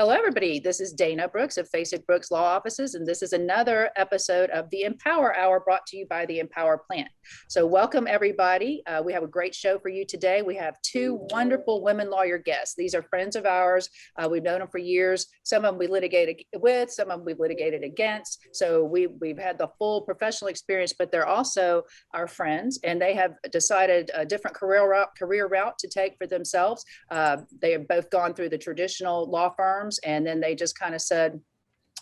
Hello, everybody. This is Dana Brooks of Face It Brooks Law Offices, and this is another episode of the EmPower Hour brought to you by the EmPower Plant. So welcome, everybody. We have a great show for you today. We have two wonderful women lawyer guests. These are friends of ours. We've known them for years. Some of them we litigated with, some of them we've litigated against. So we've had the full professional experience, but they're also our friends, and they have decided a different career route to take for themselves. They have both gone through the traditional law firms, and then they just kind of said,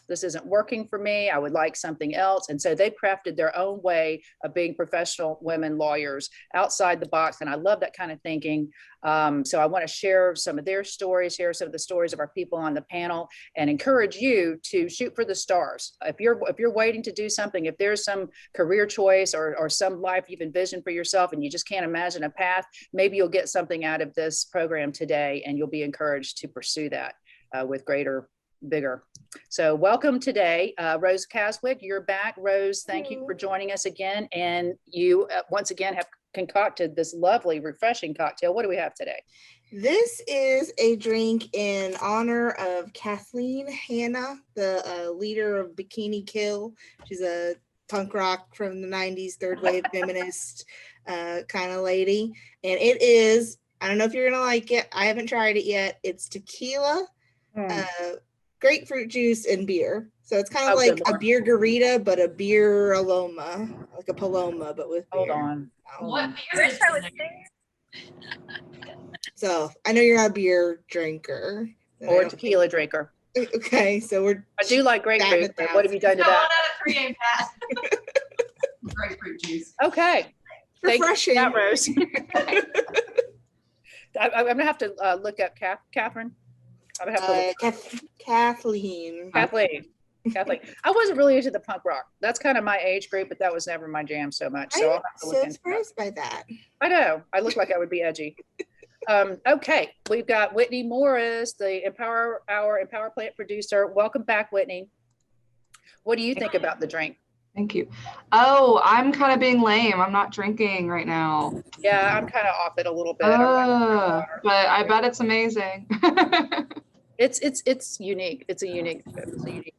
this isn't working for me. I would like something else. And so they crafted their own way of being professional women lawyers outside the box. And I love that kind of thinking. So I want to share some of their stories, share some of the stories of our people on the panel, and encourage you to shoot for the stars. If you're waiting to do something, if there's some career choice or some life you've envisioned for yourself and you just can't imagine a path, maybe you'll get something out of this program today, and you'll be encouraged to pursue that with greater vigor. So welcome today, Rose Caswick. You're back. Rose, thank you for joining us again. And you once again have concocted this lovely, refreshing cocktail. What do we have today? This is a drink in honor of Kathleen Hanna, the leader of Bikini Kill. She's a punk rock from the 90s, third wave feminist kind of lady. And it is, I don't know if you're going to like it. I haven't tried it yet. It's tequila, grapefruit juice, and beer. So it's kind of like a beer garita, but a beer aloma, like a paloma, but with beer. Hold on. What beer is it? So I know you're not a beer drinker. Or a tequila drinker. Okay, so I do like grapefruit, but what have you done to that? 1 out of 3 ain't bad. Grapefruit juice. Okay. Refreshing. Thank you, Rose. I'm going to have to look up Catherine. Kathleen. I wasn't really into the punk rock. That's kind of my age group, but that was never my jam so much. So I'm so surprised by that. I know. I look like I would be edgy. Okay, we've got Whitney Morris, the EmPower Plant producer. Welcome back, Whitney. What do you think about the drink? Thank you. Oh, I'm kind of being lame. I'm not drinking right now. Yeah, I'm kind of off it a little bit. But I bet it's amazing. It's unique. It's a unique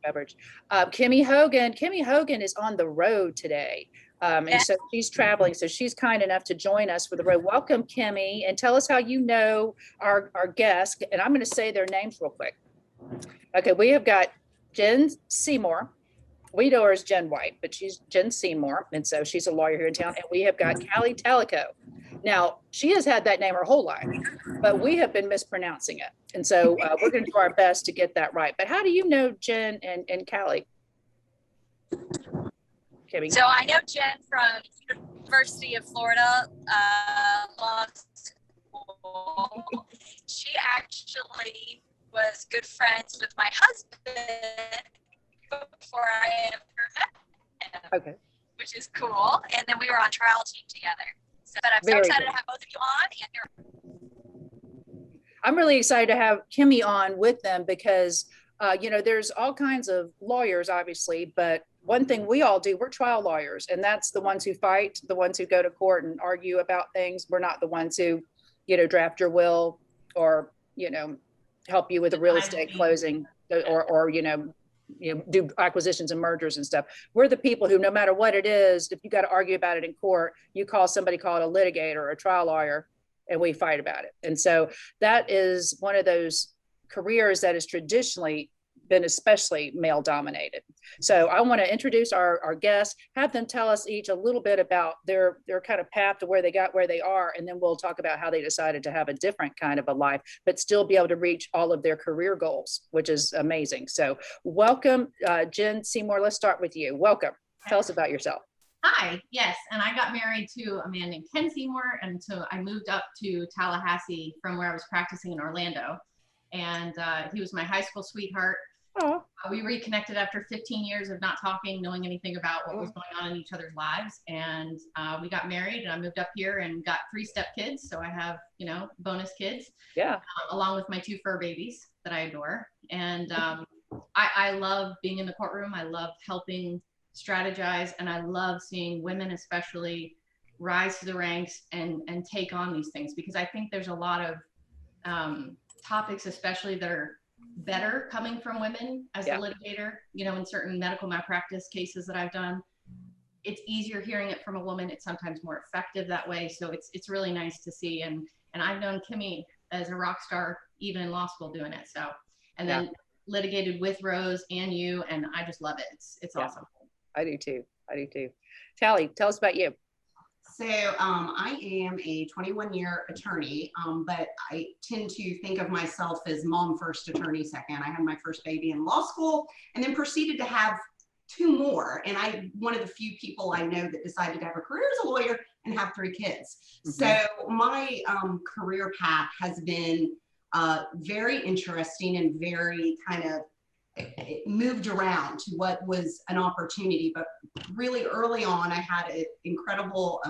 beverage. Kimmy Hogan is on the road today. And so she's traveling. So she's kind enough to join us for the road. Welcome, Kimmy, and tell us how you know our guests. And I'm going to say their names real quick. Okay, we have got Jen Seymore. We know her as Jen White, but she's Jen Seymore, and so she's a lawyer here in town. And we have got Kaleko. Now, she has had that name her whole life, but we have been mispronouncing it. And so we're going to do our best to get that right. But how do you know Jen and Callie? Kimmy. So I know Jen from University of Florida Law School. She actually was good friends with my husband before I ever met him. Okay. Which is cool. And then we were on trial team together. So, but I'm so excited to have both of you on. I'm really excited to have Kimmy on with them because, there's all kinds of lawyers, obviously, but one thing we all do, we're trial lawyers, and that's the ones who fight, the ones who go to court and argue about things. We're not the ones who, draft your will or, help you with a real estate closing or do acquisitions and mergers and stuff. We're the people who, no matter what it is, if you got to argue about it in court, you call somebody called a litigator or a trial lawyer, and we fight about it. And so that is one of those careers that has traditionally been especially male dominated. So I want to introduce our guests, have them tell us each a little bit about their kind of path to where they got where they are. And then we'll talk about how they decided to have a different kind of a life, but still be able to reach all of their career goals, which is amazing. So welcome, Jen Seymore. Let's start with you. Welcome. Tell us about yourself. Hi, yes. And I got married to a man named Ken Seymore. And so I moved up to Tallahassee from where I was practicing in Orlando. And he was my high school sweetheart. Oh. We reconnected after 15 years of not talking, knowing anything about what was going on in each other's lives. And we got married, and I moved up here and got 3 step kids. So I have, bonus kids. Yeah. Along with my 2 fur babies that I adore. And I love being in the courtroom. I love helping strategize, and I love seeing women especially rise to the ranks and take on these things, because I think there's a lot of topics especially that are better coming from women as Yeah. a litigator, you know, in certain medical malpractice cases that I've done. It's easier hearing it from a woman. It's sometimes more effective that way. So it's really nice to see. And I've known Kimmy as a rock star, even in law school doing it. So, and then litigated with Rose and you, and I just love it. It's awesome. I do too. I do too. Talley, tell us about you. So I am a 21-year attorney, but I tend to think of myself as mom first, attorney second. I had my first baby in law school and then proceeded to have 2 more. And I'm one of the few people I know that decided to have a career as a lawyer and have 3 kids. So my career path has been very interesting and very kind of, it moved around to what was an opportunity. But really early on, I had an incredible,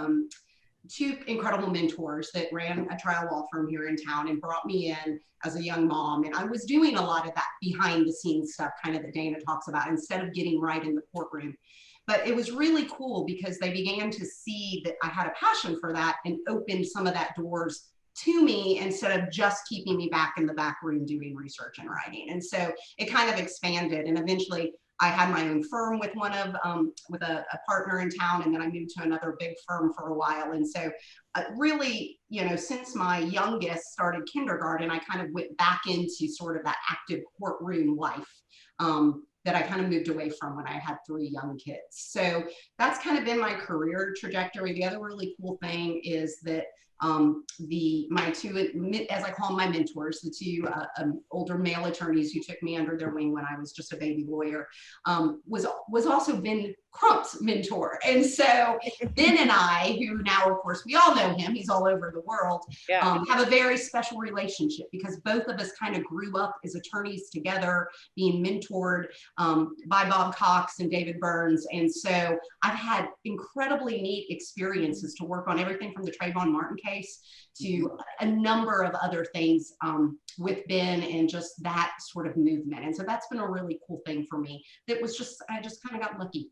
2 incredible mentors that ran a trial law firm here in town and brought me in as a young mom. And I was doing a lot of that behind the scenes stuff, kind of that Dana talks about, instead of getting right in the courtroom. But it was really cool because they began to see that I had a passion for that and opened some of that doors to me instead of just keeping me back in the back room doing research and writing. And so it kind of expanded, and eventually I had my own firm with with a partner in town, and then I moved to another big firm for a while. And so really, you know, since my youngest started kindergarten, I kind of went back into sort of that active courtroom life that I kind of moved away from when I had 3 young kids. So that's kind of been my career trajectory. The other really cool thing is that my 2, as I call them, my mentors, the 2 older male attorneys who took me under their wing when I was just a baby lawyer, was also Ben Crump's mentor. And so Ben and I, who now, of course, we all know him, he's all over the world, have a very special relationship because both of us kind of grew up as attorneys together, being mentored by Bob Cox and David Burns. And so I've had incredibly neat experiences to work on everything from the Trayvon Martin case to a number of other things with Ben and just that sort of movement. And so that's been a really cool thing for me. It was just, I just kind of got lucky.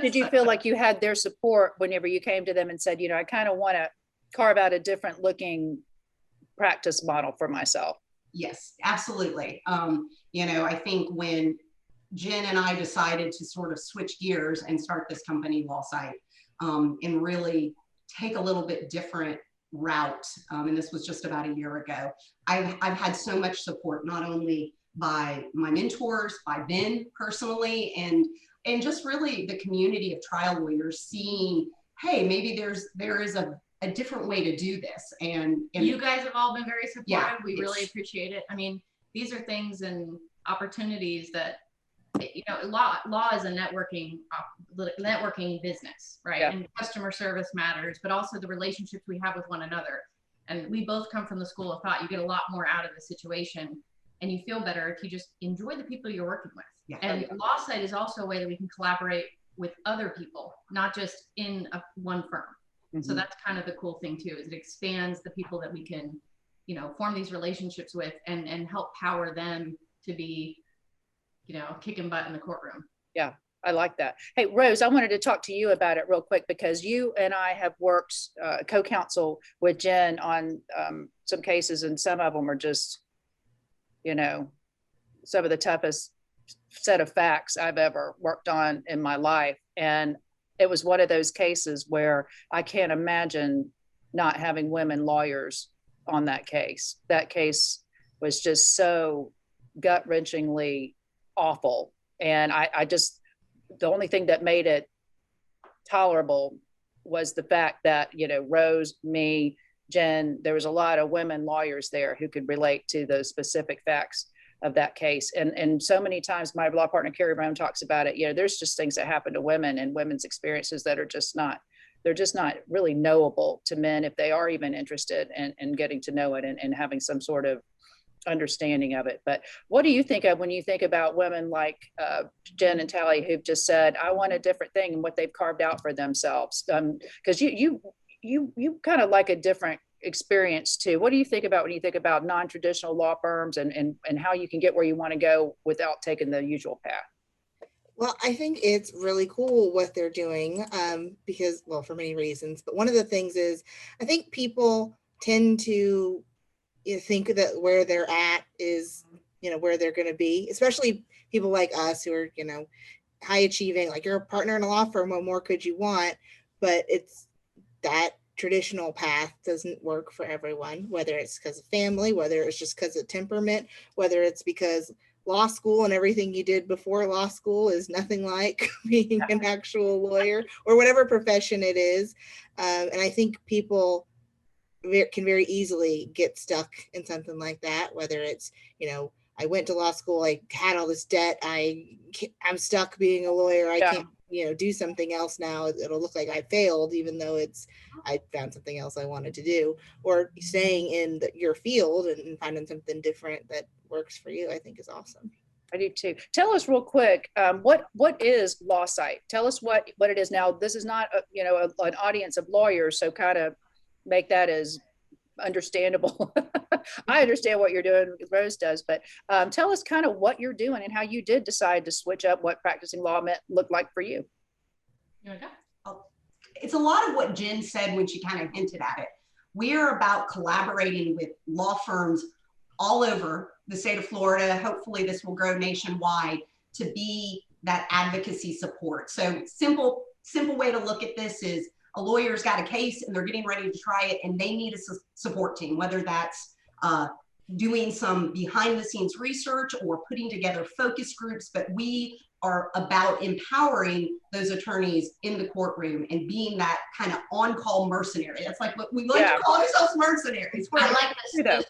Did you feel like you had their support whenever you came to them and said, you know, I kind of want to carve out a different looking practice model for myself? Yes, absolutely. You know, I think when Jen and I decided to sort of switch gears and start this company, LawSite, and really take a little bit different route, and this was just about a year ago, I've had so much support, not only by my mentors, by Ben personally, and just really the community of trial lawyers seeing, hey, maybe there is a different way to do this. And you guys have all been very supportive. We really appreciate it. I mean, these are things and opportunities that, you know, law is a networking business, right? And customer service matters, but also the relationships we have with one another. And we both come from the school of thought. You get a lot more out of the situation, and you feel better if you just enjoy the people you're working with. And LawSite is also a way that we can collaborate with other people, not just in one firm. So that's kind of the cool thing too, is it expands the people that we can, you know, form these relationships with and help power them to be, you know, kicking butt in the courtroom. Yeah, I like that. Hey, Rose, I wanted to talk to you about it real quick because you and I have worked co-counsel with Jen on some cases, and some of them are just, you know, some of the toughest set of facts I've ever worked on in my life. And it was one of those cases where I can't imagine not having women lawyers on that case. That case was just so gut-wrenchingly awful. And I just, the only thing that made it tolerable was the fact that, you know, Rose, me, Jen, there was a lot of women lawyers there who could relate to those specific facts of that case. And so many times my law partner, Carrie Brown, talks about it, you know, there's just things that happen to women and women's experiences that are just not, they're just not really knowable to men if they are even interested in getting to know it and having some sort of understanding of it. But what do you think of when you think about women like Jen and Talley who've just said, I want a different thing, and what they've carved out for themselves? Because you kind of like a different experience too. What do you think about when you think about non-traditional law firms and how you can get where you want to go without taking the usual path? Well, I think it's really cool what they're doing because, well, for many reasons, but one of the things is I think people tend to think that where they're at is where they're going to be, especially people like us who are, high achieving, like you're a partner in a law firm, what more could you want? But it's that traditional path doesn't work for everyone, whether it's because of family, whether it's just because of temperament, whether it's because law school and everything you did before law school is nothing like being an actual lawyer, or whatever profession it is. And I think people can very easily get stuck in something like that, whether it's, I went to law school, I had all this debt, I'm stuck being a lawyer, I can't, do something else now, it'll look like I failed, even though I found something else I wanted to do. Or staying in your field and finding something different that works for you, I think is awesome. I do too. Tell us real quick, what is LawSite? Tell us what it is. Now, this is not an audience of lawyers, so kind of make that as understandable. I understand what you're doing, Rose does, but tell us kind of what you're doing and how you did decide to switch up what practicing law looked like for you. It's a lot of what Jen said when she kind of hinted at it. We're about collaborating with law firms all over the state of Florida. Hopefully this will grow nationwide to be that advocacy support. So simple way to look at this is a lawyer's got a case and they're getting ready to try it and they need a support team, whether that's doing some behind the scenes research or putting together focus groups, but we are about empowering those attorneys in the courtroom and being that kind of on-call mercenary. That's like what we like to call ourselves, mercenaries. I like the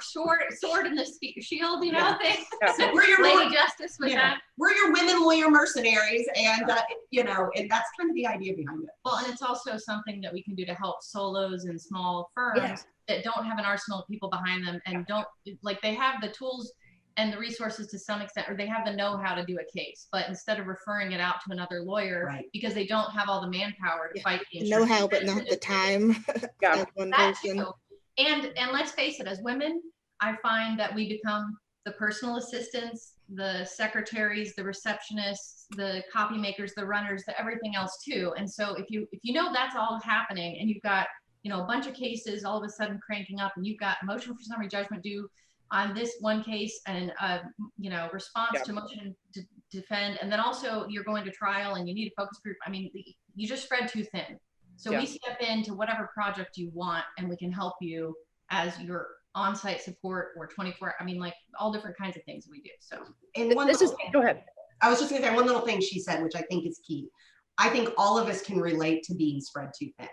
sword and the shield, thing. So we're your Lady Justice with that. We're your women lawyer mercenaries, and and that's kind of the idea behind it. Well, and it's also something that we can do to help solos and small firms that don't have an arsenal of people behind them and don't they have the tools and the resources to some extent, or they have the know-how to do a case, but instead of referring it out to another lawyer, because they don't have all the manpower to fight the know-how, but not the time. One person. And let's face it, as women, I find that we become the personal assistants, the secretaries, the receptionists, the copy makers, the runners, the everything else too. And so if you that's all happening, and you've got a bunch of cases all of a sudden cranking up, and you've got motion for summary judgment due on this one case, and response to motion to defend, and then also you're going to trial and you need a focus group. I mean, you just spread too thin. So we step into whatever project you want, and we can help you as your on-site support or 24. I mean, all different kinds of things we do. So, and go ahead. I was just going to say one little thing she said, which I think is key. I think all of us can relate to being spread too thin.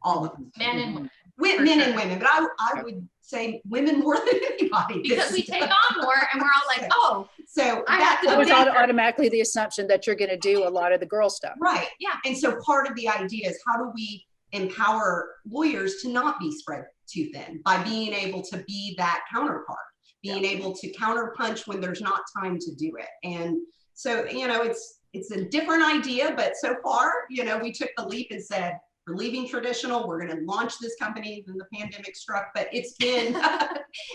All of them. Men and women. Men and women, but I would say women more than anybody. Because we take on more, and we're all like, oh, so it was automatically the assumption that you're going to do a lot of the girl stuff. Right. Yeah. And so part of the idea is, how do we empower lawyers to not be spread too thin by being able to be that counterpart, being able to counterpunch when there's not time to do it. And so, it's a different idea, but so far, we took the leap and said, we're leaving traditional. We're going to launch this company. Then the pandemic struck, but it's been,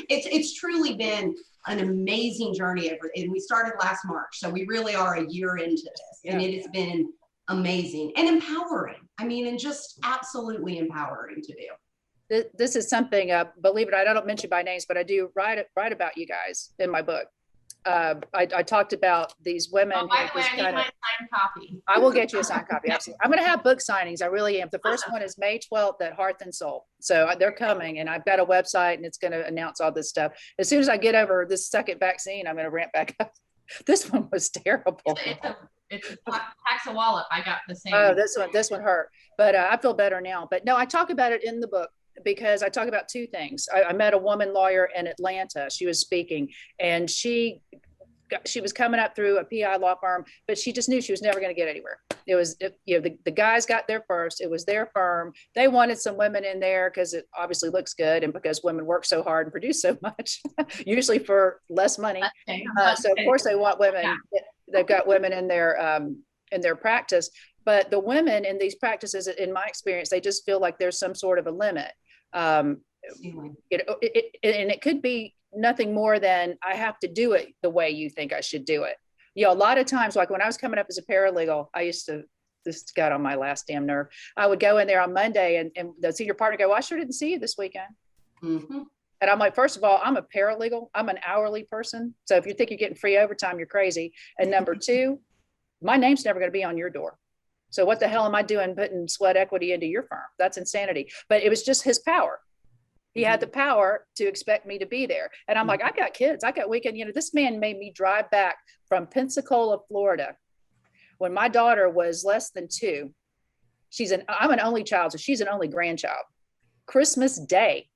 it's truly been an amazing journey. And we started last March. So we really are a year into this, and it has been amazing and empowering. I mean, and just absolutely empowering to do. This is something, believe it or not, I don't mention by names, but I do write about you guys in my book. I talked about these women. Oh, by the way, I need my signed copy. I will get you a signed copy. Absolutely. I'm going to have book signings. I really am. The first one is May 12th at Hearth and Soul. So they're coming, and I've got a website, and it's going to announce all this stuff. As soon as I get over this second vaccine, I'm going to ramp back up. This one was terrible. It's a packs a wallop. I got the same. Oh, this one hurt, but I feel better now. But no, I talk about it in the book, because I talk about two things. I met a woman lawyer in Atlanta. She was speaking, and she was coming up through a PI law firm, but she just knew she was never going to get anywhere. The guys got there first. It was their firm. They wanted some women in there because it obviously looks good, and because women work so hard and produce so much, usually for less money. So of course they want women. Yeah. They've got women in their practice, but the women in these practices, in my experience, they just feel like there's some sort of a limit. And it could be nothing more than, I have to do it the way you think I should do it. A lot of times, like when I was coming up as a paralegal, this got on my last damn nerve. I would go in there on Monday, and the senior partner go, well, I sure didn't see you this weekend. Mm-hmm. And I'm like, first of all, I'm a paralegal. I'm an hourly person. So if you think you're getting free overtime, you're crazy. And number two, my name's never going to be on your door. So what the hell am I doing putting sweat equity into your firm? That's insanity. But it was just his power. He had the power to expect me to be there. And I'm like, I got kids. I got weekend. This man made me drive back from Pensacola, Florida, when my daughter was less than 2. I'm an only child, so she's an only grandchild. Christmas Day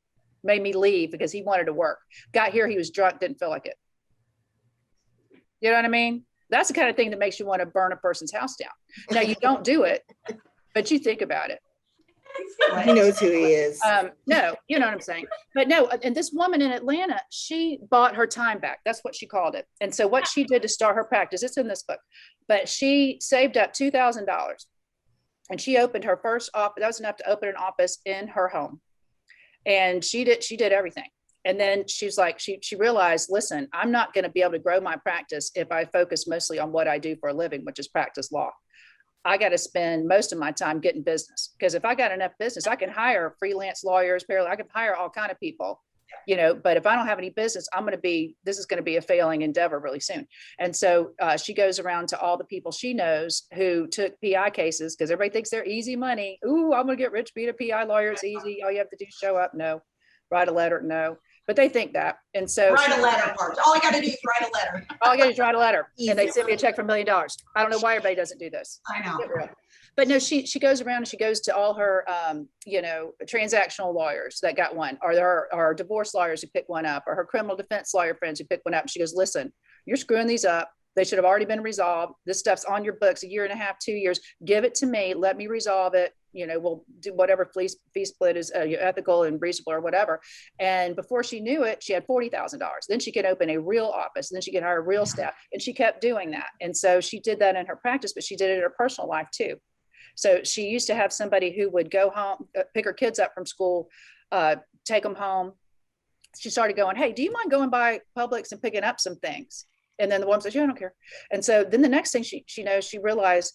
made me leave because he wanted to work. Got here, he was drunk, didn't feel like it. You know what I mean? That's the kind of thing that makes you want to burn a person's house down. Now, you don't do it, but you think about it. He knows who he is. No, you know what I'm saying? But no, and this woman in Atlanta, she bought her time back. That's what she called it. And so what she did to start her practice, it's in this book, but she saved up $2,000 and she opened her first office. That was enough to open an office in her home. And she did everything. And then she's like, she realized, listen, I'm not going to be able to grow my practice if I focus mostly on what I do for a living, which is practice law. I got to spend most of my time getting business, because if I got enough business, I can hire freelance lawyers, paralegal, I can hire all kind of people, but if I don't have any business, this is going to be a failing endeavor really soon. And so she goes around to all the people she knows who took PI cases, because everybody thinks they're easy money. Ooh, I'm going to get rich being a PI lawyer. It's easy. All you have to do is show up. No. Write a letter. No. But they think that. And so write a letter part. All I got to do is write a letter. All I got to do is write a letter. And they send me a check for $1 million. I don't know why everybody doesn't do this. I know. But no, she goes around and she goes to all her, transactional lawyers that got one, or her divorce lawyers who pick one up, or her criminal defense lawyer friends who pick one up. And she goes, listen, you're screwing these up. They should have already been resolved. This stuff's on your books 1.5 years, 2 years. Give it to me. Let me resolve it. We'll do whatever fee split is ethical and reasonable or whatever. And before she knew it, she had $40,000. Then she could open a real office. And then she could hire real staff. And she kept doing that. And so she did that in her practice, but she did it in her personal life too. So she used to have somebody who would go home, pick her kids up from school, take them home. She started going, hey, do you mind going by Publix and picking up some things? And then the woman says, yeah, I don't care. And so then the next thing she knows, she realized,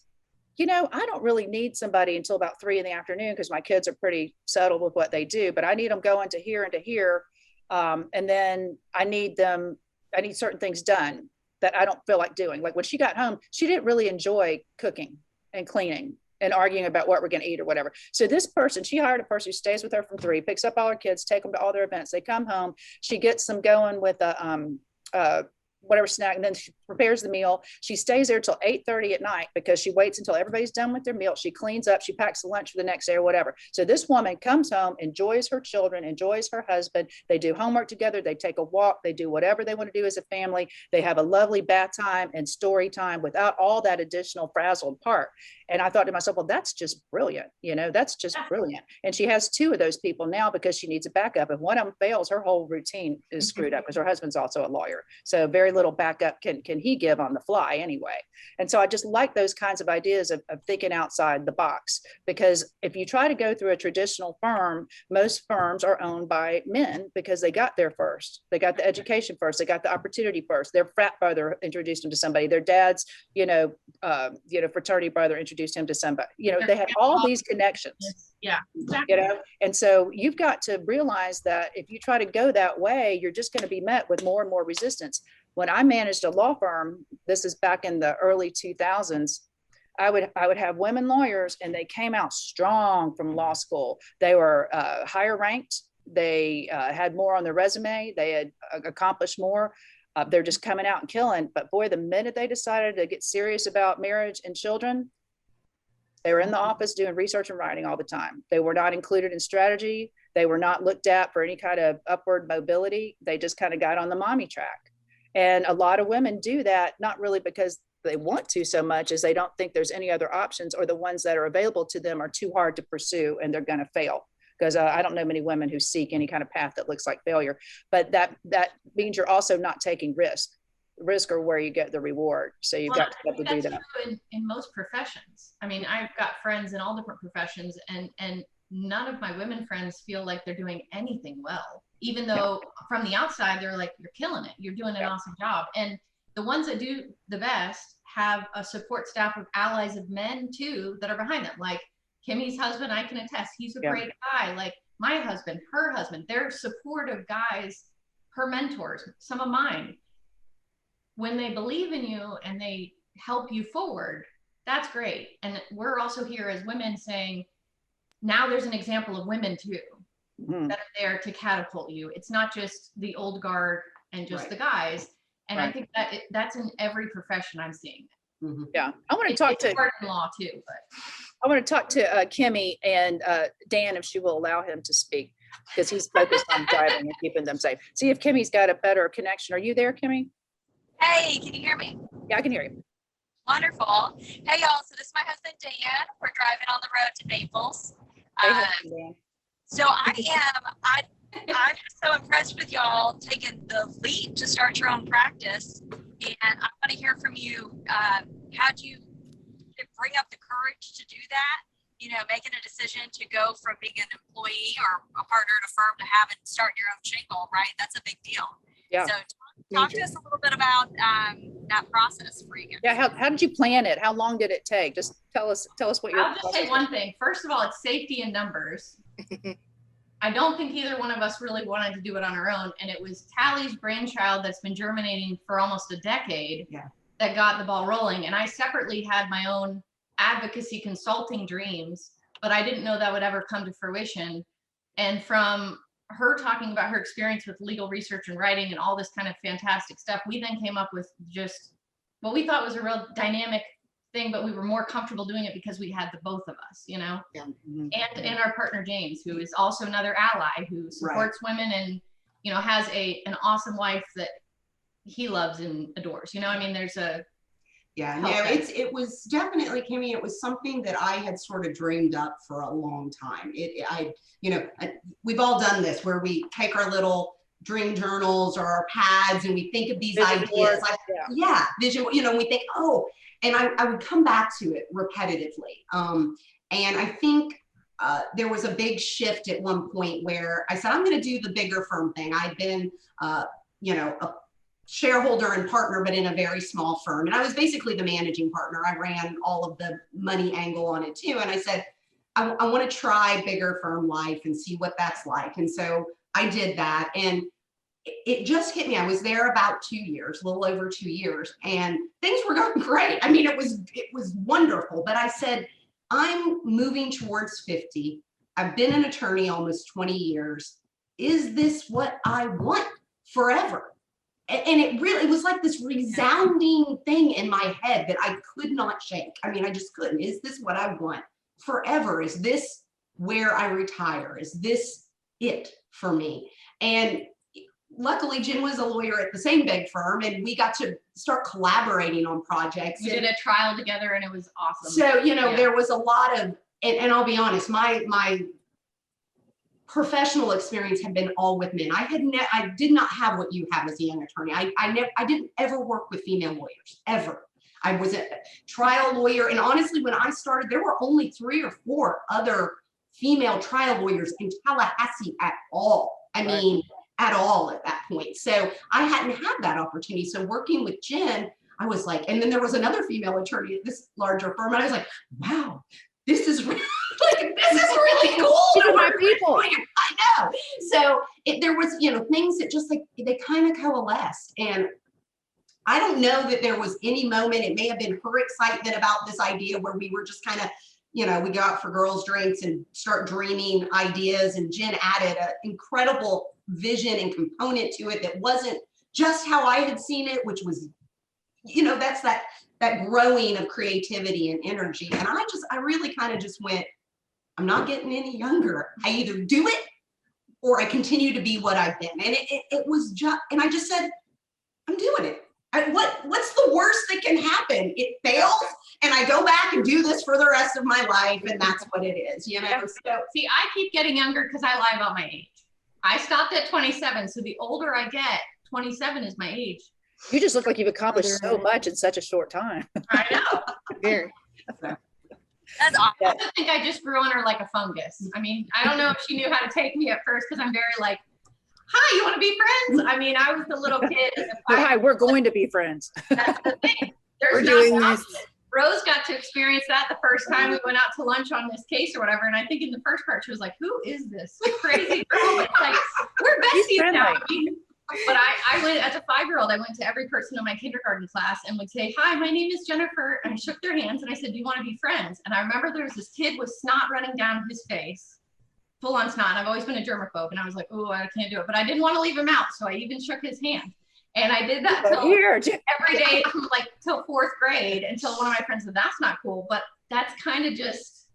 I don't really need somebody until about 3 p.m, because my kids are pretty settled with what they do, but I need them going to here and to here. And then I need certain things done that I don't feel like doing. Like when she got home, she didn't really enjoy cooking and cleaning and arguing about what we're going to eat or whatever. So this person, she hired a person who stays with her from 3, picks up all her kids, take them to all their events. They come home, she gets them going with whatever snack, and then she prepares the meal. She stays there till 8:30 at night because she waits until everybody's done with their meal. She cleans up, she packs the lunch for the next day or whatever. So this woman comes home, enjoys her children, enjoys her husband. They do homework together. They take a walk. They do whatever they want to do as a family. They have a lovely bath time and story time without all that additional frazzled part. And I thought to myself, well, that's just brilliant. That's just brilliant. And she has 2 of those people now because she needs a backup. If one of them fails, her whole routine is screwed up, because her husband's also a lawyer. So very little backup can he give on the fly anyway. And so I just like those kinds of ideas of thinking outside the box, because if you try to go through a traditional firm, most firms are owned by men because they got there first. They got the education first. They got the opportunity first. Their frat brother introduced them to somebody. Their dad's, fraternity brother introduced him to somebody. They had all these connections. Yeah, exactly. And so you've got to realize that if you try to go that way, you're just going to be met with more and more resistance. When I managed a law firm, this is back in the early 2000s, I would have women lawyers, and they came out strong from law school. They were higher ranked. They had more on their resume. They had accomplished more. They're just coming out and killing. But boy, the minute they decided to get serious about marriage and children, they were in the office doing research and writing all the time. They were not included in strategy. They were not looked at for any kind of upward mobility. They just kind of got on the mommy track. And a lot of women do that, not really because they want to so much as they don't think there's any other options, or the ones that are available to them are too hard to pursue and they're going to fail. Because I don't know many women who seek any kind of path that looks like failure, but that means you're also not taking risk are where you get the reward. So you've got to be able to do that. In most professions. I mean, I've got friends in all different professions, and none of my women friends feel like they're doing anything well, even though from the outside, they're like, you're killing it. You're doing an awesome job. And the ones that do the best have a support staff of allies of men too, that are behind them. Like Kimmy's husband, I can attest, he's a great guy. Like my husband, her husband, they're supportive guys, her mentors, some of mine. When they believe in you and they help you forward, that's great. And we're also here as women saying, now there's an example of women too, that are there to catapult you. It's not just the old guard and just the guys. And I think that that's in every profession I'm seeing. Yeah, I want to talk to law too, but I want to talk to Kimmy and Dan if she will allow him to speak, because he's focused on driving and keeping them safe. See if Kimmy's got a better connection. Are you there, Kimmy? Hey, can you hear me? Yeah, I can hear you. Wonderful. Hey, y'all. So this is my husband, Dan. We're driving on the road to Naples. Dan. So I'm just so impressed with y'all taking the leap to start your own practice. And I want to hear from you. How do you bring up the courage to do that? You know, making a decision to go from being an employee or a partner in a firm to having start your own shingle, right? That's a big deal. Yeah. So talk to us a little bit about that process for you. Yeah. How did you plan it? How long did it take? Just tell us what your. I'll just say one thing. First of all, it's safety in numbers. I don't think either one of us really wanted to do it on our own. And it was Talley's brainchild that's been germinating for almost a decade that got the ball rolling. And I separately had my own advocacy consulting dreams, but I didn't know that would ever come to fruition. And from her talking about her experience with legal research and writing and all this kind of fantastic stuff, we then came up with just what we thought was a real dynamic thing, but we were more comfortable doing it because we had the both of us, you know, and our partner James, who is also another ally who supports women and, you know, has an awesome wife that he loves and adores. You know, I mean, there's a it was definitely, Kimmy, it was something that I had sort of dreamed up for a long time. We've all done this where we take our little dream journals or our pads and we think of these vision ideas board, vision, you know, and we think, and I would come back to it repetitively. And I think there was a big shift at one point where I said, I'm going to do the bigger firm thing. I'd been, a shareholder and partner, but in a very small firm. And I was basically the managing partner. I ran all of the money angle on it too. And I said, I want to try bigger firm life and see what that's like. And so I did that. And it just hit me. I was there about 2 years, a little over 2 years, and things were going great. I mean, it was wonderful. But I said, I'm moving towards 50. I've been an attorney almost 20 years. Is this what I want forever? And it was like this resounding thing in my head that I could not shake. I mean, I just couldn't. Is this what I want forever? Is this where I retire? Is this it for me? And luckily, Jen was a lawyer at the same big firm, and we got to start collaborating on projects. We did a trial together, and it was awesome. So, there was a lot of, and I'll be honest, my professional experience had been all with men. I did not have what you have as a young attorney. I didn't ever work with female lawyers, ever. I was a trial lawyer. And honestly, when I started, there were only 3 or 4 other female trial lawyers in Tallahassee at all. I mean, at all at that point. So I hadn't had that opportunity. So working with Jen, I was like, and then there was another female attorney at this larger firm. And I was like, wow, this is really, really cool. These are my people. I know. So there was, things that just like, they kind of coalesced. And I don't know that there was any moment, it may have been her excitement about this idea where we were just kind of, we go out for girls' drinks and start dreaming ideas. And Jen added an incredible vision and component to it that wasn't just how I had seen it, which was, that's that growing of creativity and energy. And I really kind of just went, I'm not getting any younger. I either do it or I continue to be what I've been. And it was just, and I just said, I'm doing it. What's the worst that can happen? It fails and I go back and do this for the rest of my life. And that's what it is, So see, I keep getting younger because I lie about my age. I stopped at 27. So the older I get, 27 is my age. You just look like you've accomplished so much in such a short time. I know. Very. That's awesome. I think I just grew on her like a fungus. I mean, I don't know if she knew how to take me at first because I'm very like, hi, you want to be friends? I mean, I was the little kid. Hi, we're going to be friends. That's the thing. We're doing this. Rose got to experience that the first time we went out to lunch on this case or whatever. And I think in the first part, she was like, who is this crazy girl? But it's like, we're besties now. But I went, as a 5-year-old, I went to every person in my kindergarten class and would say, hi, my name is Jennifer. And I shook their hands and I said, do you want to be friends? And I remember there was this kid with snot running down his face, full on snot. And I've always been a germaphobe. And I was like, oh, I can't do it. But I didn't want to leave him out. So I even shook his hand. And I did that every day, like till 4th grade, until one of my friends said, that's not cool. But that's kind of just,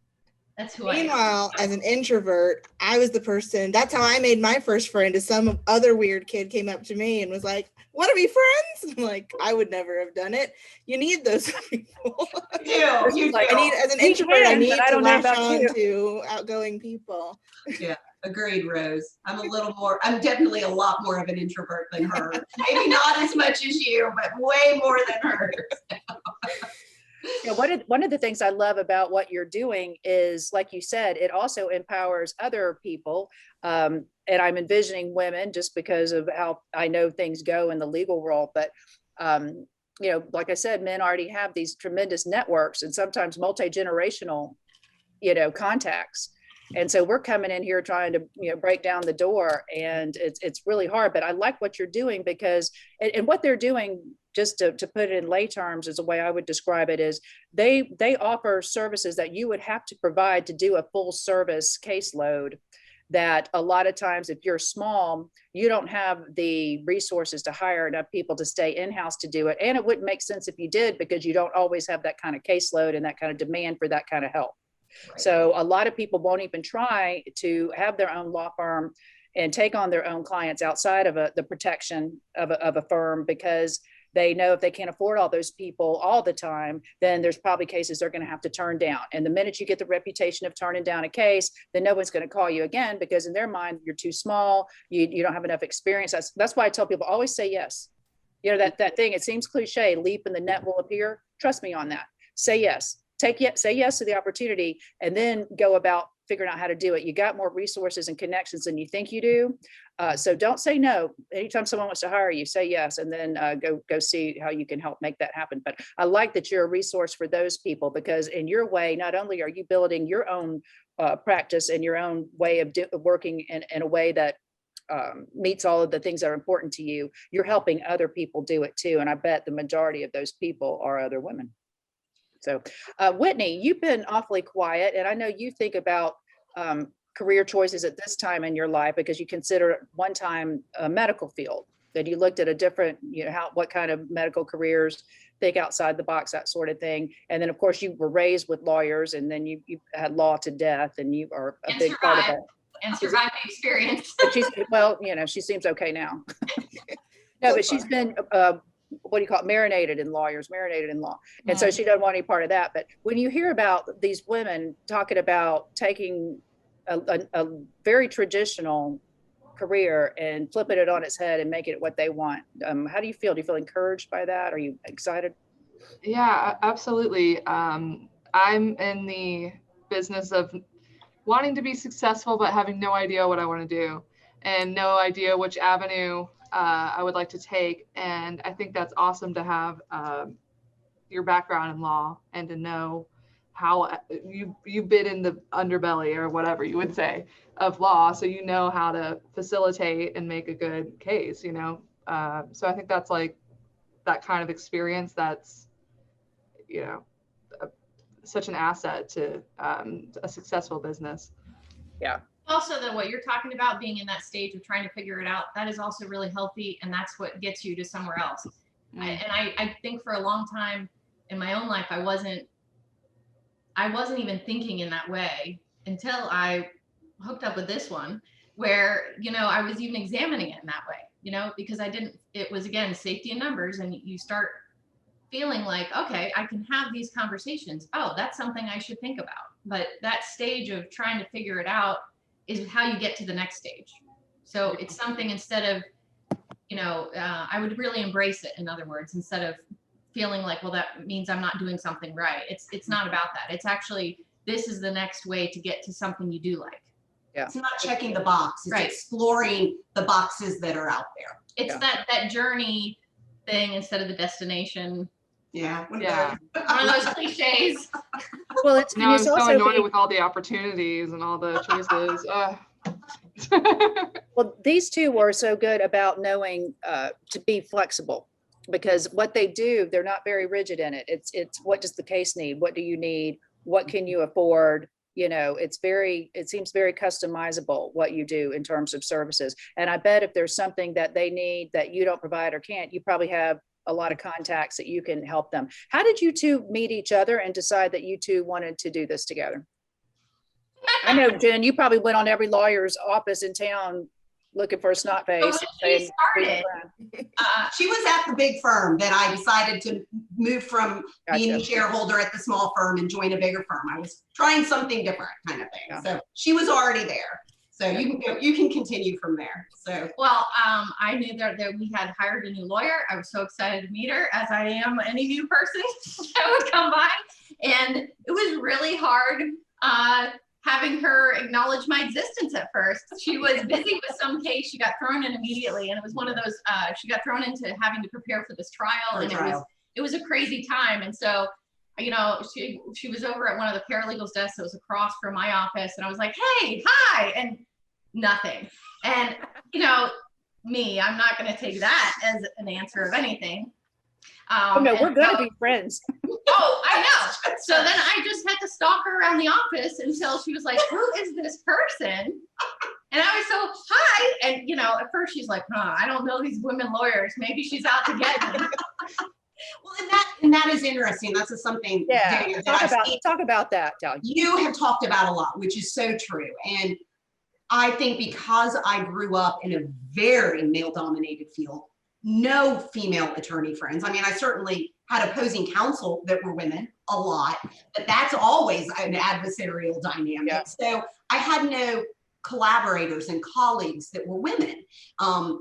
that's who I am. Meanwhile, as an introvert, I was the person, that's how I made my first friend, is some other weird kid came up to me and was like, want to be friends? I'm like, I would never have done it. You need those people. You like, do. I need, as an introvert, I need to latch on you. to outgoing people. Yeah, agreed, Rose. I'm definitely a lot more of an introvert than her. Maybe not as much as you, but way more than her. Yeah, one of the things I love about what you're doing is, like you said, it also empowers other people. And I'm envisioning women just because of how I know things go in the legal world. But, you know, like I said, men already have these tremendous networks and sometimes multi-generational, you know, contacts. And so we're coming in here trying to, you know, break down the door, and it's really hard. But I like what you're doing because, and what they're doing, just to put it in lay terms, is the way I would describe it, is they offer services that you would have to provide to do a full service caseload, that a lot of times if you're small, you don't have the resources to hire enough people to stay in-house to do it. And it wouldn't make sense if you did, because you don't always have that kind of caseload and that kind of demand for that kind of help. Right. So a lot of people won't even try to have their own law firm and take on their own clients outside of the protection of a firm, because they know if they can't afford all those people all the time, then there's probably cases they're going to have to turn down. And the minute you get the reputation of turning down a case, then no one's going to call you again, because in their mind, you're too small. You don't have enough experience. That's why I tell people, always say yes. You know, that thing, it seems cliche, leap and the net will appear. Trust me on that. Say yes. Say yes to the opportunity, and then go about figuring out how to do it. You got more resources and connections than you think you do. So don't say no. Anytime someone wants to hire you, say yes, and then go see how you can help make that happen. But I like that you're a resource for those people, because in your way, not only are you building your own practice and your own way of working in a way that meets all of the things that are important to you, you're helping other people do it too. And I bet the majority of those people are other women. So Whitney, you've been awfully quiet, and I know you think about career choices at this time in your life, because you consider one time a medical field, that you looked at a different, you know, what kind of medical careers, think outside the box, that sort of thing. And then of course you were raised with lawyers, and then you had law to death, and you are a big part of it. And survived the experience. But she's, well, you know, she seems okay now. No, but she's been what do you call it, marinated in law. And so she doesn't want any part of that. But when you hear about these women talking about taking a very traditional career and flipping it on its head and making it what they want, how do you feel? Do you feel encouraged by that? Are you excited? Yeah, absolutely. I'm in the business of wanting to be successful, but having no idea what I want to do and no idea which avenue I would like to take. And I think that's awesome to have your background in law and to know how you've been in the underbelly, or whatever you would say, of law. So you know how to facilitate and make a good case, you know? So I think that's like that kind of experience that's, you know, such an asset to a successful business. Yeah. Also, though, what you're talking about, being in that stage of trying to figure it out, that is also really healthy, and that's what gets you to somewhere else. I think for a long time in my own life, I wasn't even thinking in that way until I hooked up with this one, where, you know, I was even examining it in that way, you know, because it was, again, safety in numbers, and you start feeling like, okay, I can have these conversations. Oh, that's something I should think about. But that stage of trying to figure it out is how you get to the next stage. So it's something, instead of, you know, I would really embrace it, in other words, instead of feeling like, well, that means I'm not doing something right. It's not about that. It's actually, this is the next way to get to something you do like. Yeah. It's not checking the box. It's right. Exploring the boxes that are out there. It's that journey thing instead of the destination Yeah. Yeah. One of those cliches. Well, it's, No, and I'm it's so also annoyed being, with all the opportunities and all the choices. well, these two were so good about knowing to be flexible, because what they do, they're not very rigid in it. It's what does the case need? What do you need? What can you afford? You know, it seems very customizable what you do in terms of services. And I bet if there's something that they need that you don't provide or can't, you probably have a lot of contacts that you can help them. How did you two meet each other and decide that you two wanted to do this together? I know, Jen, you probably went on every lawyer's office in town looking for a snot face. So when she started, She was at the big firm that I decided to move from being a shareholder at the small firm and join a bigger firm. I was trying something different kind of thing. Yeah. So she was already there. So you can continue from there. So well, I knew that we had hired a new lawyer. I was so excited to meet her, as I am any new person that would come by. And it was really hard having her acknowledge my existence at first. She was busy with some case. She got thrown in immediately. And it was one of those, she got thrown into having to prepare for this trial. It was a crazy time. And so, you know, she was over at one of the paralegals' desks that was across from my office. And I was like, hey, hi, and nothing. And, you know, I'm not going to take that as an answer of anything. Oh, no, we're going to be friends. Oh, I know. So then I just had to stalk her around the office until she was like, who is this person? And I was so, hi. And, you know, at first she's like, I don't know these women lawyers. Maybe she's out to get me. well, and that is interesting. That's something. Yeah. Talk about that, Talley. You have talked about a lot, which is so true. And I think because I grew up in a very male-dominated field, no female attorney friends. I mean, I certainly had opposing counsel that were women a lot, but that's always an adversarial dynamic. Yeah. So I had no collaborators and colleagues that were women.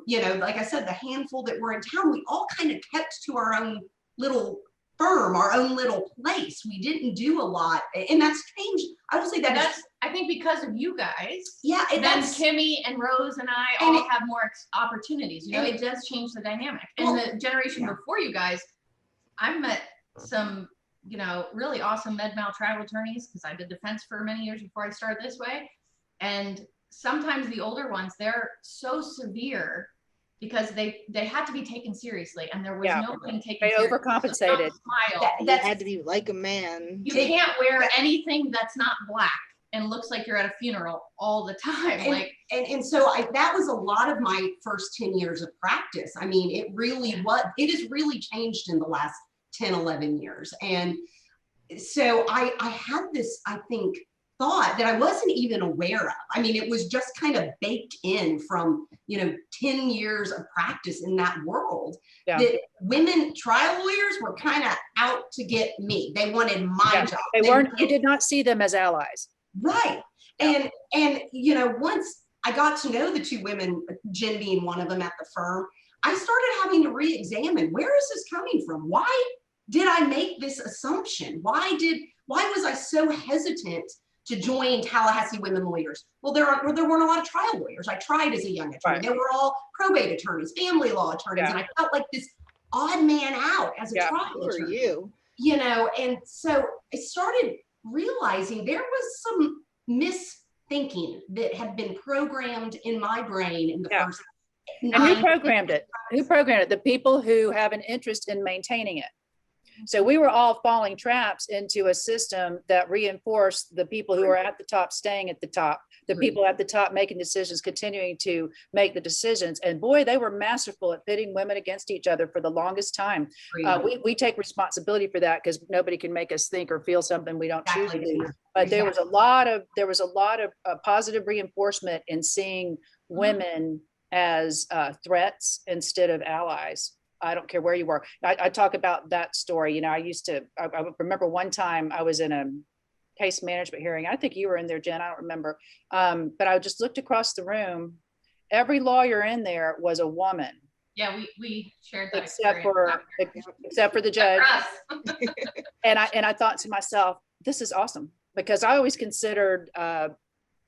You know, like I said, the handful that were in town, we all kind of kept to our own little firm, our own little place. We didn't do a lot, and that's changed. I will say that's I think because of you guys. Yeah, and then Kimmy and Rose and I all have more opportunities. You know, it does change the dynamic. And the generation before you guys, I've met some, you know, really awesome med-mal travel attorneys, because I did defense for many years before I started this way. And sometimes the older ones, they're so severe because they had to be taken seriously, and there was no one taken They seriously. overcompensated. That had to be like a man. You can't wear anything that's not black and looks like you're at a funeral all the time. And so that was a lot of my first 10 years of practice. I mean, it has really changed in the last 10, 11 years. And so I had this, I think, thought that I wasn't even aware of. I mean, it was just kind of baked in from, you know, 10 years of practice in that world. Yeah. That women trial lawyers were kind of out to get me. They wanted my job. You did not see them as allies. Right. Yeah. And, you know, once I got to know the two women, Jen being one of them at the firm, I started having to re-examine, where is this coming from? Why did I make this assumption? Why was I so hesitant to join Tallahassee Women Lawyers? Well, there weren't a lot of trial lawyers. I tried as a young attorney. Right. They were all probate attorneys, family law attorneys, and I felt like this odd man out as a trial attorney. You know, and so I started realizing there was some misthinking that had been programmed in my brain in the first. And who programmed it? Who programmed it? The people who have an interest in maintaining it. So we were all falling traps into a system that reinforced the people who are at the top staying at the top, the people at the top making decisions, continuing to make the decisions. And boy, they were masterful at pitting women against each other for the longest time. We take responsibility for that, because nobody can make us think or feel something we don't choose to do. But there was a lot of positive reinforcement in seeing women as threats instead of allies. I don't care where you were. I talk about that story. You know, I remember one time I was in a case management hearing. I think you were in there, Jen. I don't remember. But I just looked across the room. Every lawyer in there was a woman. Yeah, we shared that except for the judge. and I thought to myself, this is awesome, because I always considered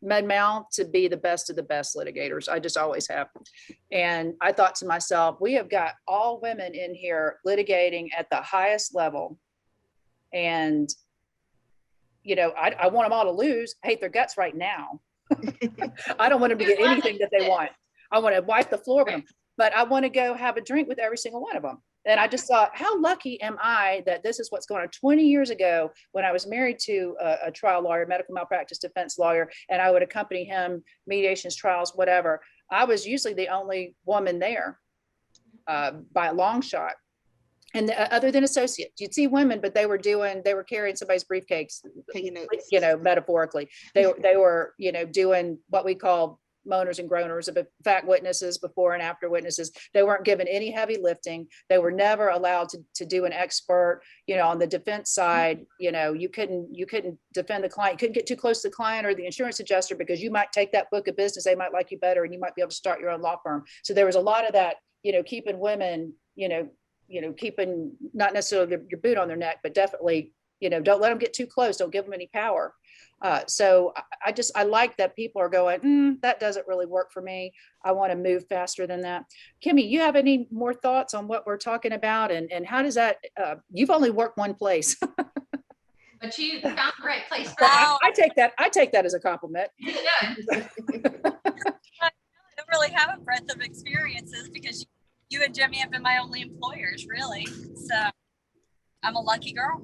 MedMal to be the best of the best litigators. I just always have. And I thought to myself, we have got all women in here litigating at the highest level. And, you know, I want them all to lose, hate their guts right now. I don't want them to get anything that they want. I want to wipe the floor with them, but I want to go have a drink with every single one of them. And I just thought, how lucky am I that this is what's going on. 20 years ago, when I was married to a trial lawyer, medical malpractice defense lawyer, and I would accompany him, mediations, trials, whatever, I was usually the only woman there by a long shot. And other than associates, you'd see women, but they were carrying somebody's briefcase, you know, metaphorically. They were, you know, doing what we call moaners and groaners, of fact witnesses, before and after witnesses. They weren't given any heavy lifting. They were never allowed to do an expert, you know, on the defense side. You know, you couldn't defend the client. You couldn't get too close to the client or the insurance adjuster, because you might take that book of business. They might like you better, and you might be able to start your own law firm. So there was a lot of that, you know, keeping women, you know, keeping not necessarily your boot on their neck, but definitely, you know, don't let them get too close. Don't give them any power. So I like that people are going, that doesn't really work for me. I want to move faster than that. Kimmy, you have any more thoughts on what we're talking about, and how does that, you've only worked one place. But you found the right place. I take that as a compliment. Yeah. I don't really have a breadth of experiences because you and Jimmy have been my only employers, really. So I'm a lucky girl.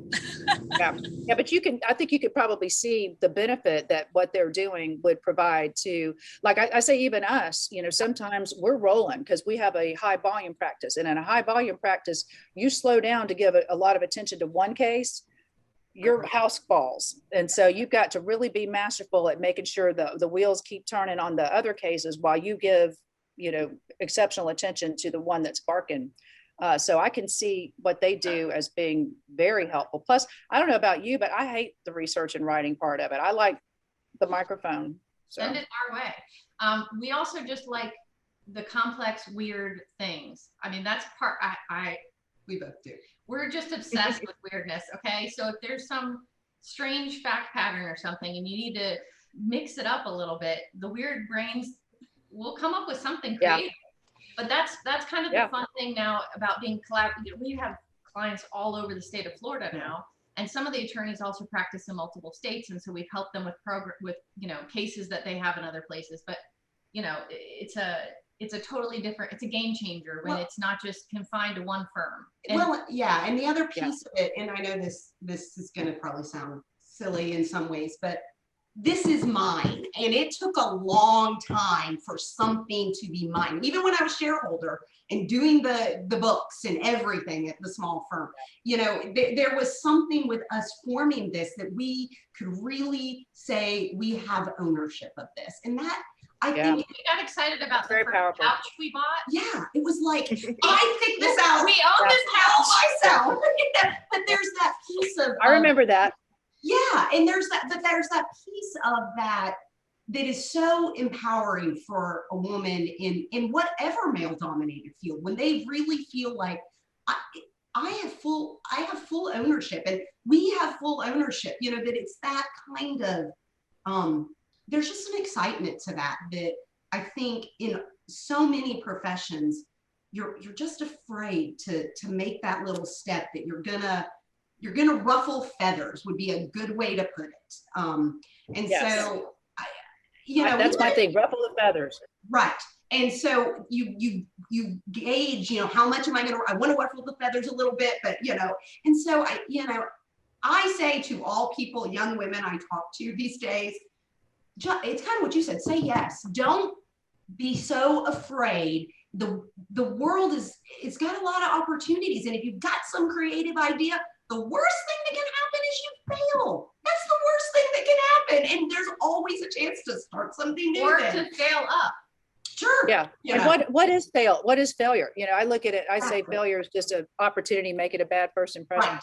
Yeah, but I think you could probably see the benefit that what they're doing would provide to, like I say, even us, you know, sometimes we're rolling because we have a high volume practice, and in a high volume practice, you slow down to give a lot of attention to one case, your house falls. And so you've got to really be masterful at making sure the wheels keep turning on the other cases while you give, you know, exceptional attention to the one that's barking. So I can see what they do as being very helpful. Plus, I don't know about you, but I hate the research and writing part of it. I like the microphone. So. Send it our way. We also just like the complex, weird things. I mean, that's part we both do. We're just obsessed with weirdness. Okay. So if there's some strange fact pattern or something and you need to mix it up a little bit, the weird brains will come up with something creative. Yeah. But that's kind of the fun thing now about being collaborative. We have clients all over the state of Florida now, and some of the attorneys also practice in multiple states, and so we've helped them with you know, cases that they have in other places. But you know, it's a totally different, it's a game changer when it's not just confined to one firm. And, and the other piece of it, and I know this is going to probably sound silly in some ways, but this is mine, and it took a long time for something to be mine. Even when I was shareholder and doing the books and everything at the small firm, you know, there was something with us forming this that we could really say we have ownership of this, and that I think we got excited about the first couch we bought. Yeah, it was like I picked this out. We own this house myself. But there's that piece of I remember that. Yeah, and there's that piece of that is so empowering for a woman in whatever male dominated field, when they really feel like I have full ownership, and we have full ownership, you know, that it's that kind of there's just an excitement to that I think in so many professions you're just afraid to make that little step that you're gonna ruffle feathers, would be a good way to put it. So, you know, that's my thing, ruffle the feathers. Right. And so you gauge, you know, how much am I want to ruffle the feathers a little bit, but you know, and so I say to all people, young women I talk to these days, it's kind of what you said, say yes. Don't be so afraid. The world it's got a lot of opportunities, and if you've got some creative idea, the worst thing that can happen is you fail. That's the worst thing that can happen. And there's always a chance to start something new. Or to fail up. Sure. Yeah. And what is failure? You know, I look at it, I say failure is just an opportunity to make it a bad first impression. Right.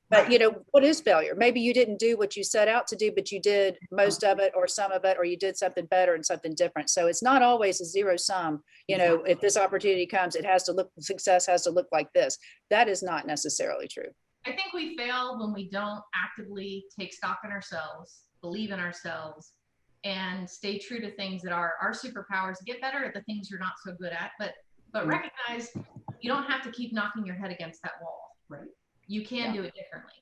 But you know, what is failure? Maybe you didn't do what you set out to do, but you did most of it or some of it, or you did something better and something different. So it's not always a zero sum. You know, if this opportunity comes, success has to look like this. That is not necessarily true. I think we fail when we don't actively take stock in ourselves, believe in ourselves, and stay true to things that are our superpowers. Get better at the things you're not so good at, but recognize you don't have to keep knocking your head against that wall. Right. You can do it differently.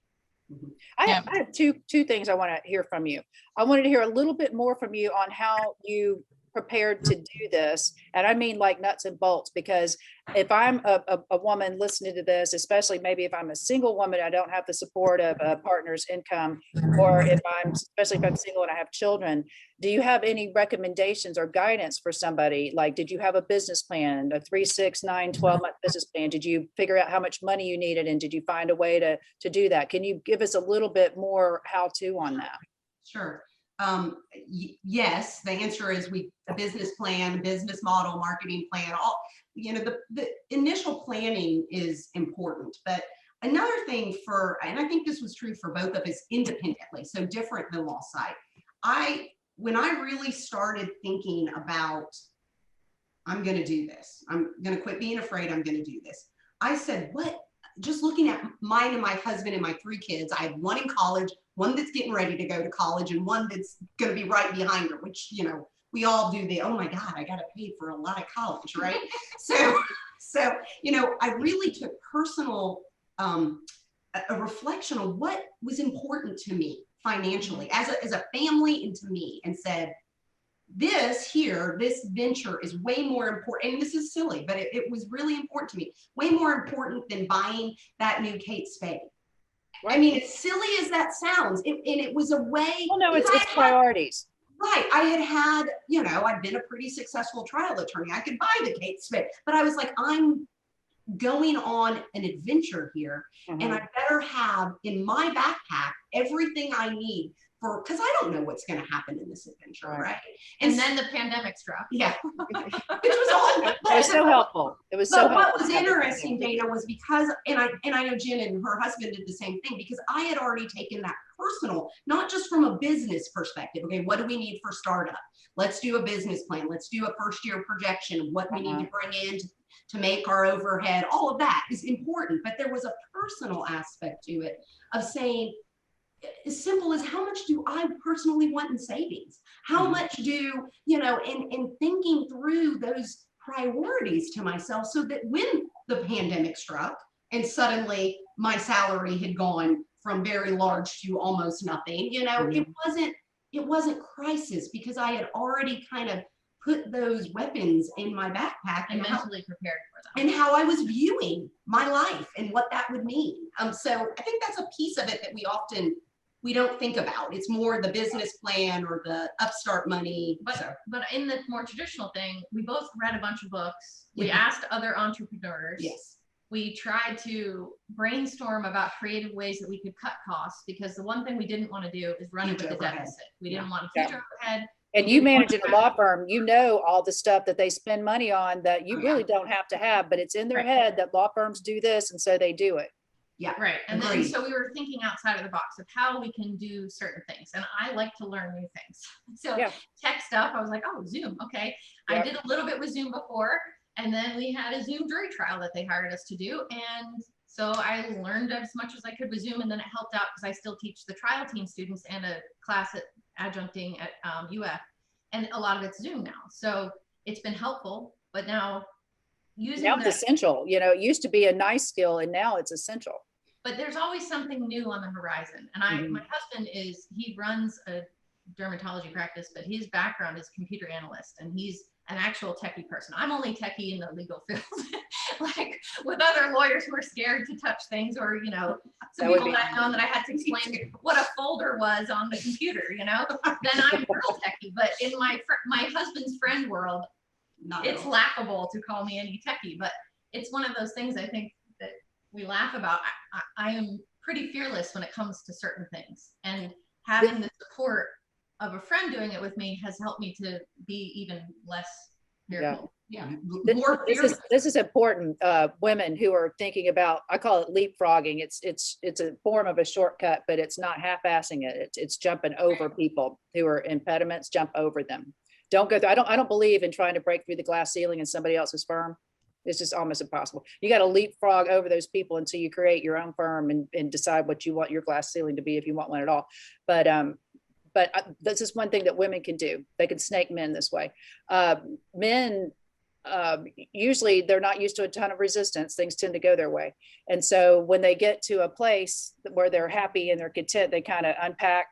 I have two things I want to hear from you. I wanted to hear a little bit more from you on how you prepared to do this. And I mean like nuts and bolts, because if I'm a woman listening to this, especially maybe if I'm a single woman, I don't have the support of a partner's income, or especially if I'm single and I have children, do you have any recommendations or guidance for somebody? Like, did you have a business plan, a 3, 6, 9, 12-month business plan? Did you figure out how much money you needed? And did you find a way to do that? Can you give us a little bit more how-to on that? Sure. Yes, the answer is a business plan, business model, marketing plan, all, the initial planning is important. But another thing and I think this was true for both of us independently, so different than Lost Sight. When I really started thinking about, I'm going to do this, I'm going to quit being afraid, I'm going to do this, I said, just looking at mine and my husband and my 3 kids, I had one in college, one that's getting ready to go to college, and one that's going to be right behind her, which, we all do oh my God, I got to pay for a lot of college, right? So, I really took personal, a reflection on what was important to me financially as a family and to me, and said, this venture is way more important. And this is silly, but it was really important to me. Way more important than buying that new Kate Spade. Right. I mean, as silly as that sounds, and it was a way. Well, no, it's priorities. Right. I had, I'd been a pretty successful trial attorney. I could buy the Kate Spade, but I was like, I'm going on an adventure here, and I better have in my backpack everything I need because I don't know what's going to happen in this adventure, right? And then the pandemic struck. Yeah, which was all. It was so helpful. It was so helpful. What was interesting, Dana, was because, and I know Jen and her husband did the same thing, because I had already taken that personal, not just from a business perspective. Okay, what do we need for startup? Let's do a business plan. Let's do a first year projection of what we need to bring in to make our overhead. All of that is important, but there was a personal aspect to it of saying, as simple as, how much do I personally want in savings? How much do, and thinking through those priorities to myself, so that when the pandemic struck and suddenly my salary had gone from very large to almost nothing, it wasn't crisis, because I had already kind of put those weapons in my backpack and mentally prepared for them, and how I was viewing my life and what that would mean. So I think that's a piece of it that we don't think about. It's more the business plan or the upstart money. But in the more traditional thing, we both read a bunch of books. We asked other entrepreneurs. Yes. We tried to brainstorm about creative ways that we could cut costs, because the one thing we didn't want to do is run into the deficit. We didn't want a huge overhead. And you manage in a law firm, all the stuff that they spend money on that you really don't have to have, but it's in their head that law firms do this, and so they do it. Yeah, right. And then so we were thinking outside of the box of how we can do certain things. And I like to learn new things. So tech stuff, I was like, oh, Zoom. Okay. I did a little bit with Zoom before, and then we had a Zoom jury trial that they hired us to do. And so I learned as much as I could with Zoom, and then it helped out because I still teach the trial team students and a class at adjuncting at UF, and a lot of it's Zoom now. So it's been helpful, but now it's essential. It used to be a nice skill, and now it's essential. But there's always something new on the horizon. And my husband he runs a dermatology practice, but his background is computer analyst, and he's an actual techie person. I'm only techie in the legal field, like with other lawyers who are scared to touch things, or, some people that I've known that I had to explain what a folder was on the computer, then I'm real techie. But in my husband's friend world, it's laughable to call me any techie, but it's one of those things I think that we laugh about. I am pretty fearless when it comes to certain things, and having the support of a friend doing it with me has helped me to be even less fearful. Yeah. This is important. Women who are thinking about, I call it leapfrogging. It's a form of a shortcut, but it's not half-assing it. It's jumping over people who are impediments. Jump over them. Don't go through. I don't believe in trying to break through the glass ceiling in somebody else's firm. It's just almost impossible. You got to leapfrog over those people until you create your own firm and decide what you want your glass ceiling to be, if you want one at all. But but this is one thing that women can do. They can snake men this way. Men, usually they're not used to a ton of resistance. Things tend to go their way. And so when they get to a place where they're happy and they're content, they kind of unpack,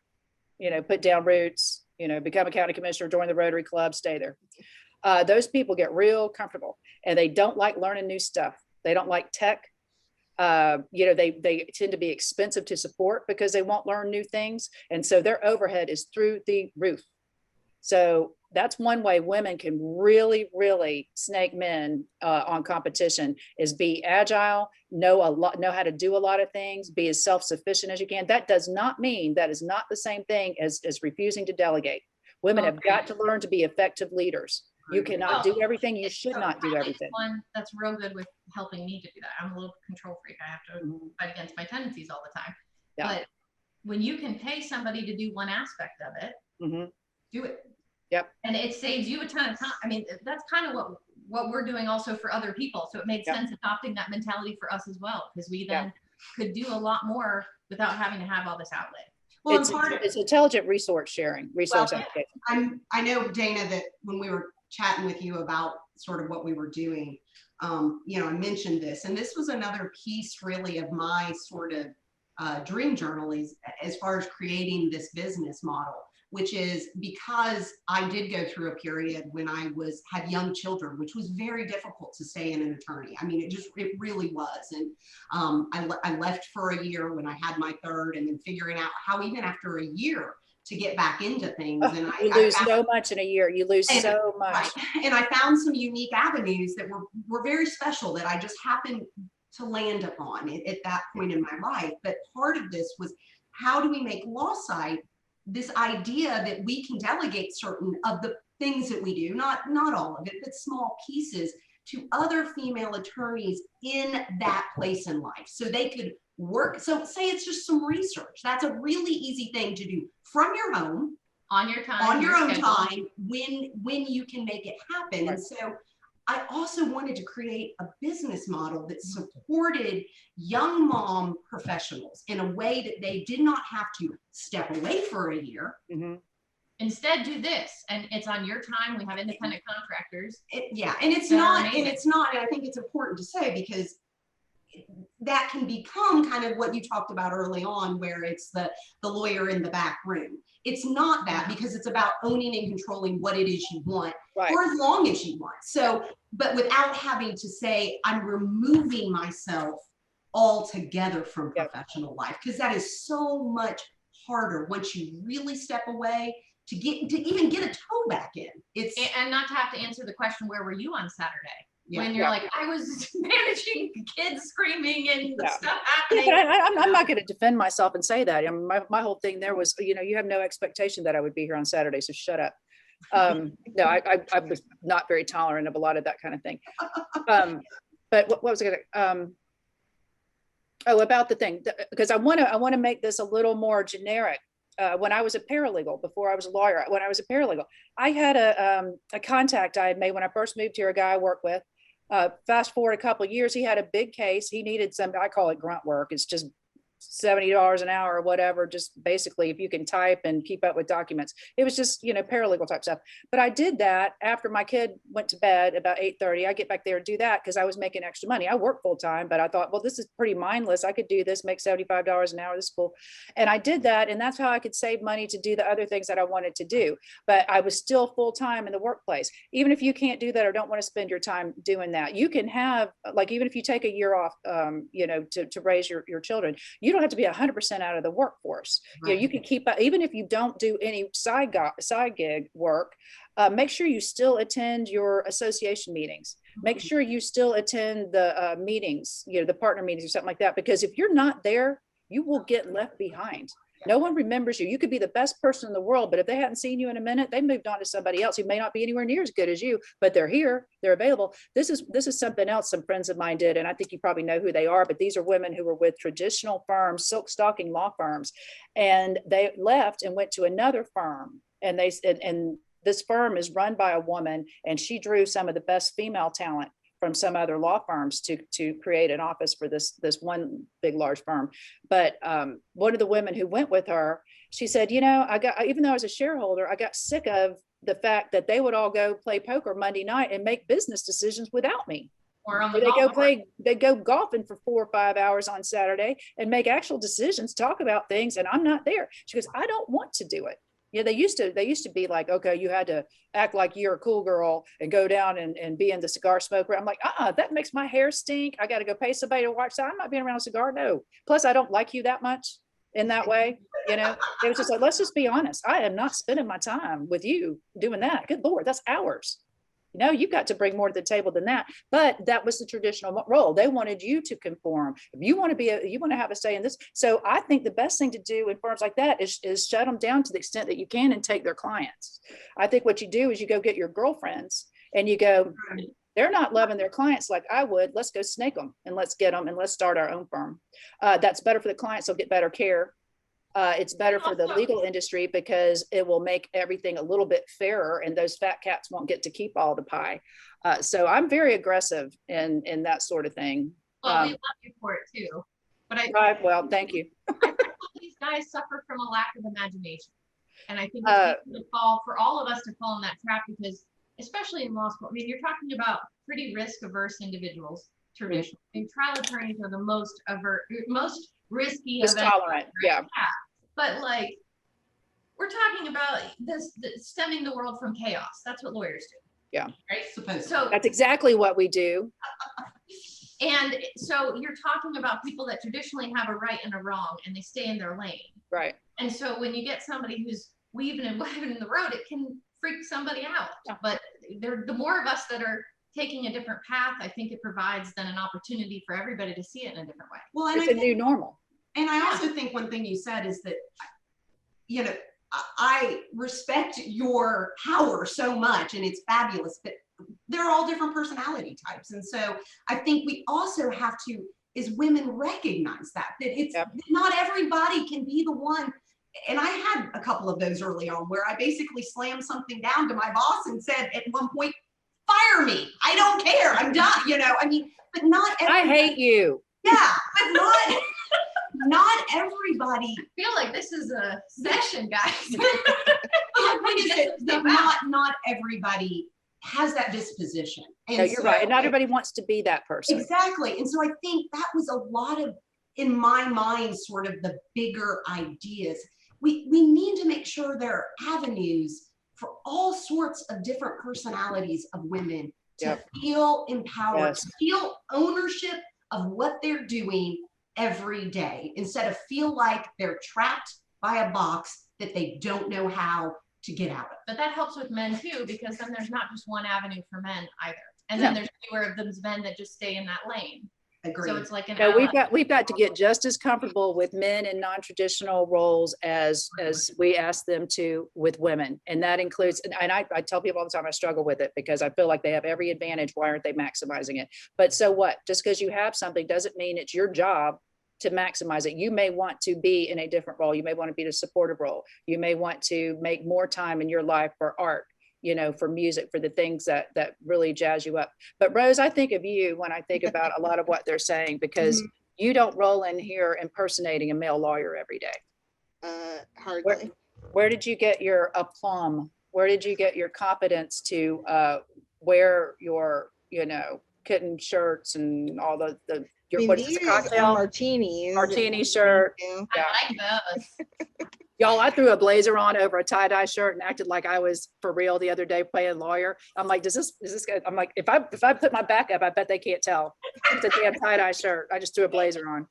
put down roots, become a county commissioner, join the Rotary Club, stay there. Those people get real comfortable and they don't like learning new stuff. They don't like tech. They tend to be expensive to support because they won't learn new things. And so their overhead is through the roof. So that's one way women can really, really snake men on competition, is be agile, know how to do a lot of things, be as self-sufficient as you can. That does not mean, that is not the same thing as refusing to delegate. Women have got to learn to be effective leaders. You cannot do everything. You should not do everything. One that's real good with helping me to do that. I'm a little control freak. I have to fight against my tendencies all the time. Yeah. But when you can pay somebody to do one aspect of it, do it. Yep. And it saves you a ton of time. I mean, that's kind of what we're doing also for other people. So it made sense adopting that mentality for us as well, because we then could do a lot more without having to have all this outlay. Well, it's intelligent resource sharing, application. I know, Dana, that when we were chatting with you about sort of what we were doing, I mentioned this, and this was another piece really of my sort of dream journal as far as creating this business model, which is because I did go through a period when I had young children, which was very difficult to stay in an attorney. I mean, it really was. And I left for a year when I had my third, and then figuring out how even after a year to get back into things. And you lose so much in a year. You lose so much. Right. And I found some unique avenues that were very special that I just happened to land upon at that point in my life. But part of this was, how do we make LawSight this idea that we can delegate certain of the things that we do, not all of it, but small pieces, to other female attorneys in that place in life, so they could work. So say it's just some research. That's a really easy thing to do from your home, on your time, on your own time, when you can make it happen. And so I also wanted to create a business model that supported young mom professionals in a way that they did not have to step away for a year. Instead, do this, and it's on your time. We have independent contractors. And it's not, and I think it's important to say, because that can become kind of what you talked about early on, where it's the lawyer in the back room. It's not that, because it's about owning and controlling what it is you want for as long as you want. So, but without having to say, I'm removing myself altogether from professional life, because that is so much harder once you really step away to even get a toe back in. And not to have to answer the question, where were you on Saturday? When you're like, I was managing kids screaming and stuff happening. But I'm not going to defend myself and say that. I mean, my whole thing there was, you have no expectation that I would be here on Saturday, so shut up. No, I was not very tolerant of a lot of that kind of thing. But what was I going to? About the thing, because I want to make this a little more generic. When I was a paralegal, before I was a lawyer, when I was a paralegal, I had a contact I had made when I first moved here, a guy I work with. Fast forward a couple of years, he had a big case. He needed some, I call it grunt work. It's just $70 an hour or whatever, just basically if you can type and keep up with documents. It was just, paralegal type stuff. But I did that after my kid went to bed about 8:30. I get back there and do that because I was making extra money. I work full time, but I thought, well, this is pretty mindless. I could do this, make $75 an hour. This is cool. And I did that. And that's how I could save money to do the other things that I wanted to do. But I was still full time in the workplace. Even if you can't do that or don't want to spend your time doing that, you can have, like, even if you take a year off, to raise your children, you don't have to be 100% out of the workforce. Right. You can keep, even if you don't do any side gig work, make sure you still attend your association meetings. Make sure you still attend the meetings, the partner meetings or something like that, because if you're not there, you will get left behind. No one remembers you. You could be the best person in the world, but if they hadn't seen you in a minute, they moved on to somebody else who may not be anywhere near as good as you, but they're here, they're available. This is something else some friends of mine did, and I think you probably know who they are, but these are women who were with traditional firms, silk stocking law firms, and they left and went to another firm, and this firm is run by a woman, and she drew some of the best female talent from some other law firms to create an office for this one big, large firm. But one of the women who went with her, she said, you know, even though I was a shareholder, I got sick of the fact that they would all go play poker Monday night and make business decisions without me. Or on Or the they go golfing for 4 or 5 hours on Saturday and make actual decisions, talk about things, and I'm not there. She goes, I don't want to do it. Yeah, they used to be like, okay, you had to act like you're a cool girl and go down and be in the cigar smoker. I'm like, that makes my hair stink. I got to go pay somebody to watch that. I'm not being around a cigar. No. Plus, I don't like you that much in that way. You know, it was just like, let's just be honest. I am not spending my time with you doing that. Good Lord, that's hours. You know, you've got to bring more to the table than that. But that was the traditional role. They wanted you to conform. If you want to you want to have a say in this. So I think the best thing to do in firms like that is shut them down to the extent that you can and take their clients. I think what you do is you go get your girlfriends and you go, they're not loving their clients like I would. Let's go snake them and let's get them and let's start our own firm. That's better for the clients. They'll get better care. It's better for the legal industry because it will make everything a little bit fairer and those fat cats won't get to keep all the pie. So I'm very aggressive in that sort of thing. Well, we love you for it too. But well, thank you. I think these guys suffer from a lack of imagination. And I think it's easy to fall for all of us to fall in that trap because, especially in law school, I mean, you're talking about pretty risk-averse individuals traditionally. I mean, trial attorneys are the most risky, tolerant, yeah. But like, we're talking about stemming the world from chaos. That's what lawyers do. Yeah. Right. So that's exactly what we do. And so you're talking about people that traditionally have a right and a wrong, and they stay in their lane. Right. And so when you get somebody who's weaving and waving in the road, it can freak somebody out. Yeah. But the more of us that are taking a different path, I think it provides then an opportunity for everybody to see it in a different way. Well, and it's a new normal. And I also think one thing you said is that, you know, I respect your power so much and it's fabulous, but they're all different personality types. And so I think we also have to, as women, recognize that it's not everybody can be the one. And I had a couple of those early on where I basically slammed something down to my boss and said at one point, fire me. I don't care. I'm done. You know, I mean, but not everybody. I hate you. Yeah, but not everybody. I feel like this is a session, guys. Not everybody has that disposition. And no, you're right. And not everybody wants to be that person. Exactly. And so I think that was a lot of, in my mind, sort of the bigger ideas. We need to make sure there are avenues for all sorts of different personalities of women to feel empowered, to feel ownership of what they're doing every day, instead of feel like they're trapped by a box that they don't know how to get out of. But that helps with men too, because then there's not just one avenue for men either. And then there's fewer of those men that just stay in that lane. Agreed. So it's like we've got to get just as comfortable with men in non-traditional roles as we ask them to with women. And that includes, and I tell people all the time, I struggle with it because I feel like they have every advantage. Why aren't they maximizing it? But so what? Just because you have something doesn't mean it's your job to maximize it. You may want to be in a different role. You may want to be in a supportive role. You may want to make more time in your life for art, you know, for music, for the things that really jazz you up. But Rose, I think of you when I think about a lot of what they're saying, because you don't roll in here impersonating a male lawyer every day. Hardly. Where did you get your aplomb? Where did you get your competence to wear your, you know, kitten shirts and all the what is the cocktail? Martini shirt. Yeah. I like those. Y'all, I threw a blazer on over a tie-dye shirt and acted like I was for real the other day playing lawyer. I'm like, is this good? I'm like, if I put my back up, I bet they can't tell. It's a damn tie-dye shirt. I just threw a blazer on.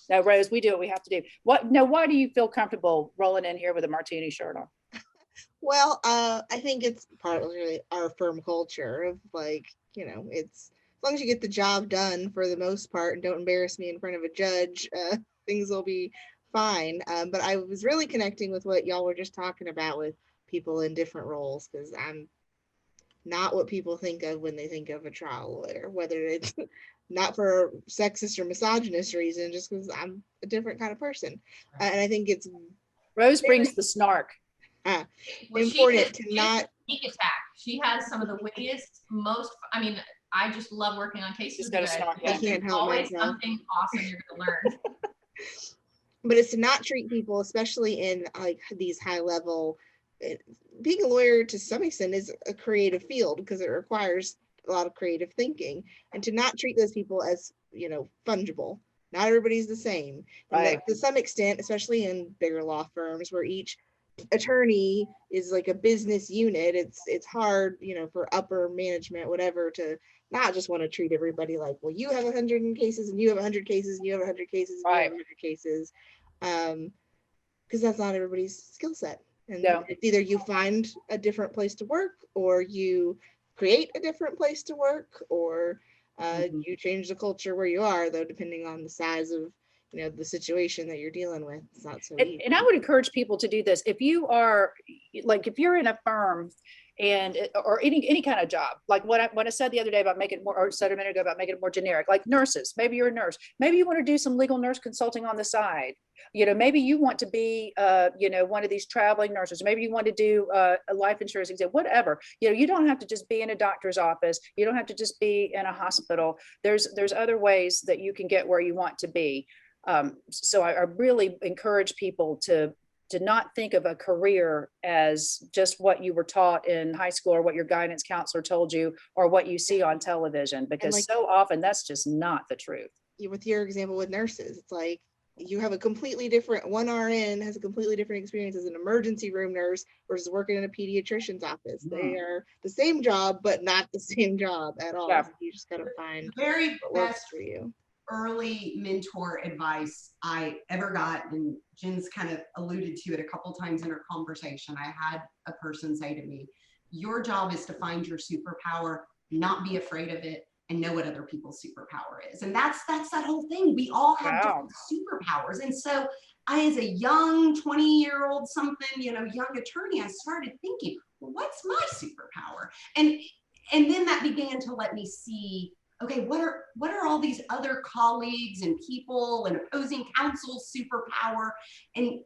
No, Rose, we do what we have to do. Why do you feel comfortable rolling in here with a martini shirt on? Well, I think it's partly our firm culture of, like, you know, it's as long as you get the job done for the most part and don't embarrass me in front of a judge, things will be fine. But I was really connecting with what y'all were just talking about with people in different roles, because I'm not what people think of when they think of a trial lawyer, whether it's not for sexist or misogynist reason, just because I'm a different kind of person. And I think it's Rose brings the snark. Important to not sneak attack. She has some of the wittiest, most, I mean, I just love working on cases Just with you gotta guys. snort, because yeah. I can't there's help always myself. something awesome you're going to learn. But it's to not treat people, especially in like these high level, being a lawyer to some extent is a creative field because it requires a lot of creative thinking, and to not treat those people as, you know, fungible. Not everybody's the same. And Right. that to some extent, especially in bigger law firms where each attorney is like a business unit, it's hard, you know, for upper management, whatever, to not just want to treat everybody like, well, you have 100 cases and you have 100 cases and you have 100 cases and you have 100 cases, because that's not everybody's skill set. And No. it's either you find a different place to work, or you create a different place to work, or you change the culture where you are, though, depending on the size of, you know, the situation that you're dealing with. It's not so easy. And I would encourage people to do this. If you are like, if you're in a firm and, or any kind of job, like what I said the other day about making it more, or said a minute ago about making it more generic, like nurses, maybe you're a nurse, maybe you want to do some legal nurse consulting on the side. You know, maybe you want to be, you know, one of these traveling nurses. Maybe you want to do a life insurance exam, whatever. You know, you don't have to just be in a doctor's office. You don't have to just be in a hospital. There's other ways that you can get where you want to be. So I really encourage people to not think of a career as just what you were taught in high school, or what your guidance counselor told you, or what you see on television, because like, so often that's just not the truth. With your example with nurses, it's like you have a completely different, one RN has a completely different experience as an emergency room nurse versus working in a pediatrician's office. They are the same job, but not the same job at all. Yeah. So you just got to find The very what works best for you. early mentor advice I ever got, and Jen's kind of alluded to it a couple times in our conversation. I had a person say to me, your job is to find your superpower, not be afraid of it, and know what other people's superpower is. And that's that whole thing. We all have different superpowers. And so I, as a young 20-year-old something, you know, young attorney, I started thinking, well, what's my superpower? And then that began to let me see, okay, what are all these other colleagues and people and opposing counsel's superpower? And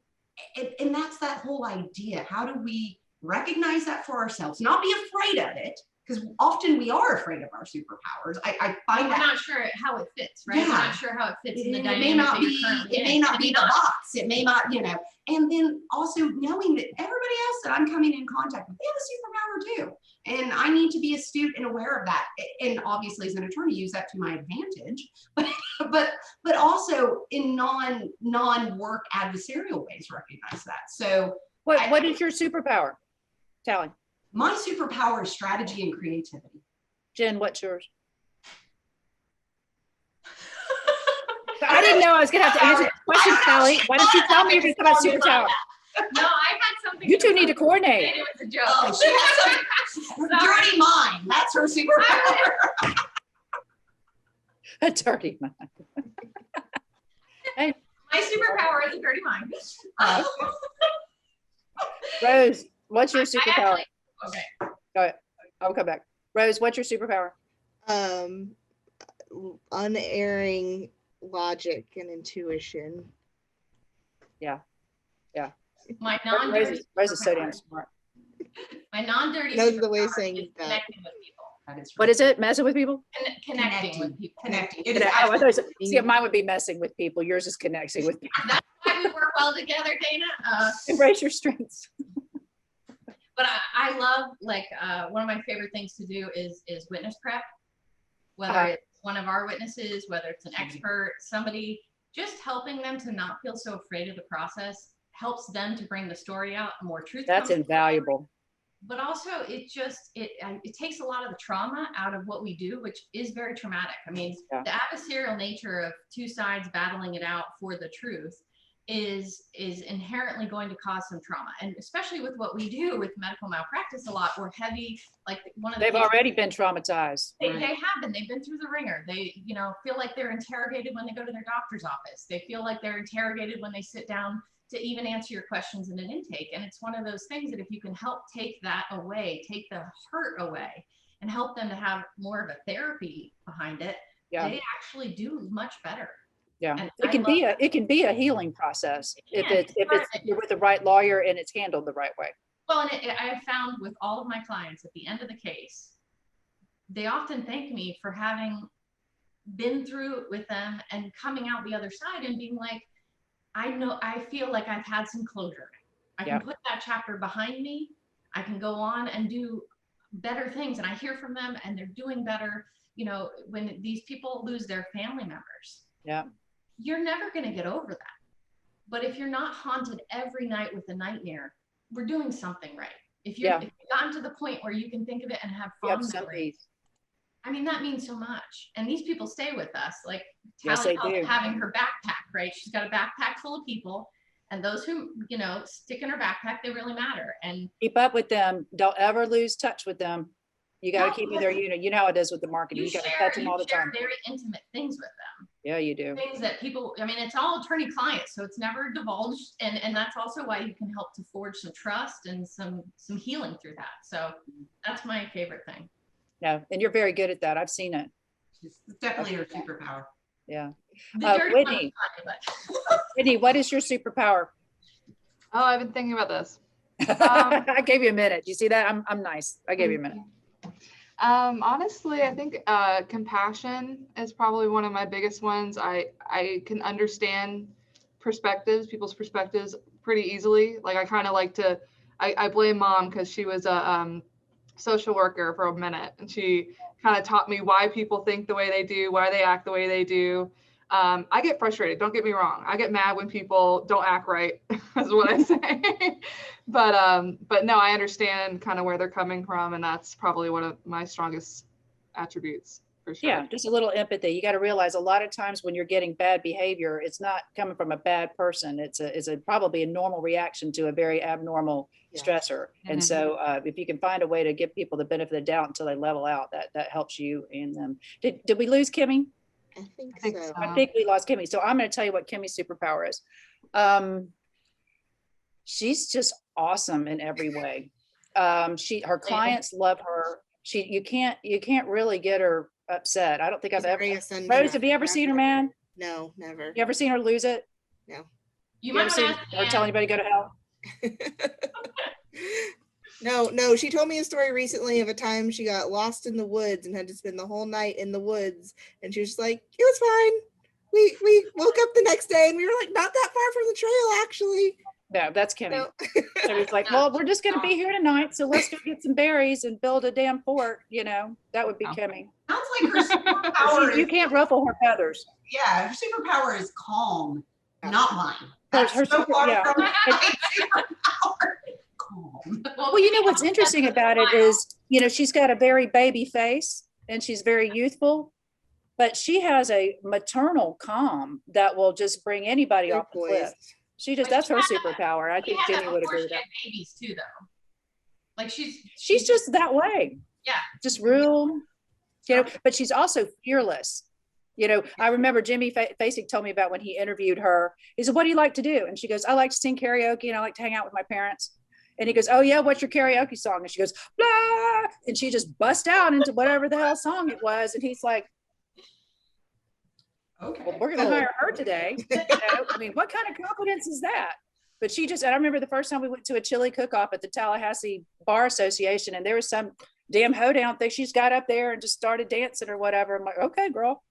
that's that whole idea. How do we recognize that for ourselves? Not be afraid of it, because often we are afraid of our superpowers. I find we're not sure how it fits, right? Yeah. We're not sure how it fits in the dynamic. It may not be the box. It may not, you know. And then also knowing that everybody else that I'm coming in contact with, they have a superpower too. And I need to be astute and aware of that. And obviously, as an attorney, use that to my advantage. But also in non-work adversarial ways, recognize that. So what is your superpower, Talley? My superpower is strategy and creativity. Jen, what's yours? I didn't know I was going to have to answer the question, Talley. Why don't you tell me if it's about superpower? No, I had something. You two need to coordinate. It was a joke. Oh, she has some dirty mind. That's her superpower. A dirty mind. Hey. My superpower is a dirty mind. Rose, what's your superpower? Okay. Go ahead. I'll come back. Rose, what's your superpower? Unerring logic and intuition. Yeah. My non-dirty Rose is so damn smart. My non-dirty Knows the way superpower of saying is that. connecting with people. That is What is it? Messing with people? Connecting with people. Connecting. Oh, I thought see, mine would be messing with people. Yours is connecting with people. That's why we work well together, Dana. Embrace your strengths. But I love, like, one of my favorite things to do is witness prep, whether it's one of our witnesses, whether it's an expert, somebody, just helping them to not feel so afraid of the process helps them to bring the story out, more truth. That's invaluable. But also it takes a lot of the trauma out of what we do, which is very traumatic. I mean, the adversarial nature of two sides battling it out for the truth is inherently going to cause some trauma. And especially with what we do with medical malpractice, a lot, we're heavy, like one of the They've already been traumatized. They have been. They've been through the ringer. They, you know, feel like they're interrogated when they go to their doctor's office. They feel like they're interrogated when they sit down to even answer your questions in an intake. And it's one of those things that if you can help take that away, take the hurt away, and help them to have more of a therapy behind it, they actually do much better. Yeah, and it can be a healing process if it's with the right lawyer and it's handled the right way. Well, and I have found with all of my clients at the end of the case, they often thank me for having been through it with them and coming out the other side and being like, I feel like I've had some closure. I can put that chapter behind me. I can go on and do better things. And I hear from them and they're doing better. You know, when these people lose their family members, you're never going to get over that. But if you're not haunted every night with a nightmare, we're doing something right. If you've gotten to the point where you can think of it and have fond memories, I mean, that means so much. And these people stay with us. Like Talley having her backpack, right? She's got a backpack full of people. And those who, you know, stick in her backpack, they really matter. And keep up with them. Don't ever lose touch with them. You got to keep with their unit. You know how it is with the marketing. You got to touch them all the time. Very intimate things with them. Yeah, you do. Things that people, I mean, it's all attorney clients, so it's never divulged. And that's also why you can help to forge some trust and some healing through that. So that's my favorite thing. Yeah, and you're very good at that. I've seen it. It's definitely her superpower. Yeah. Whitney, Whitney, what is your superpower? Oh, I've been thinking about this. I gave you a minute. You see that? I'm nice. I gave you a minute. Honestly, I think compassion is probably one of my biggest ones. I can understand people's perspectives pretty easily. Like I kind of like to, I blame Mom because she was a social worker for a minute, and she kind of taught me why people think the way they do, why they act the way they do. I get frustrated. Don't get me wrong. I get mad when people don't act right, is what I say. But no, I understand kind of where they're coming from, and that's probably one of my strongest attributes for sure. Yeah, just a little empathy. You got to realize a lot of times when you're getting bad behavior, it's not coming from a bad person. It's probably a normal reaction to a very abnormal stressor. And so if you can find a way to give people the benefit of the doubt until they level out, that helps you and them. Did we lose Kimmy? I think so. I think we lost Kimmy. So I'm going to tell you what Kimmy's superpower is. She's just awesome in every way. Her clients love her. You can't really get her upset. I don't think I've ever. Rose, have you ever seen her, man? No, never. You ever seen her lose it? No. You might seen her tell anybody to go to hell? No, she told me a story recently of a time she got lost in the woods and had to spend the whole night in the woods, and she was like, it was fine. We woke up the next day and we were like not that far from the trail actually. No, that's Kimmy. No. So it's like, well, we're just going to be here tonight, so let's go get some berries and build a damn fort. You know, that would be Kimmy. Sounds like her superpower. You can't ruffle her feathers. Yeah, her superpower is calm, not mine. That's Her so far from my it, superpower. Calm. well, you know what's interesting about it is, you know, she's got a very baby face and she's very youthful, but she has a maternal calm that will just bring anybody off the cliff. That's her superpower. I think Jenny would agree with that. Babies too, though. Like she's just that way. Yeah. Just real, you know, but she's also fearless. You know, I remember Jimmy Fasig told me about when he interviewed her. He said, what do you like to do? And she goes, I like to sing karaoke and I like to hang out with my parents. And he goes, oh yeah, what's your karaoke song? And she goes, blah. And she just bust out into whatever the hell song it was. And he's like, okay, well, we're going to hire her today. You know? I mean, what kind of confidence is that? But she just, and I remember the first time we went to a chili cook-off at the Tallahassee Bar Association, and there was some damn hoedown thing. She's got up there and just started dancing or whatever. I'm like, okay, girl.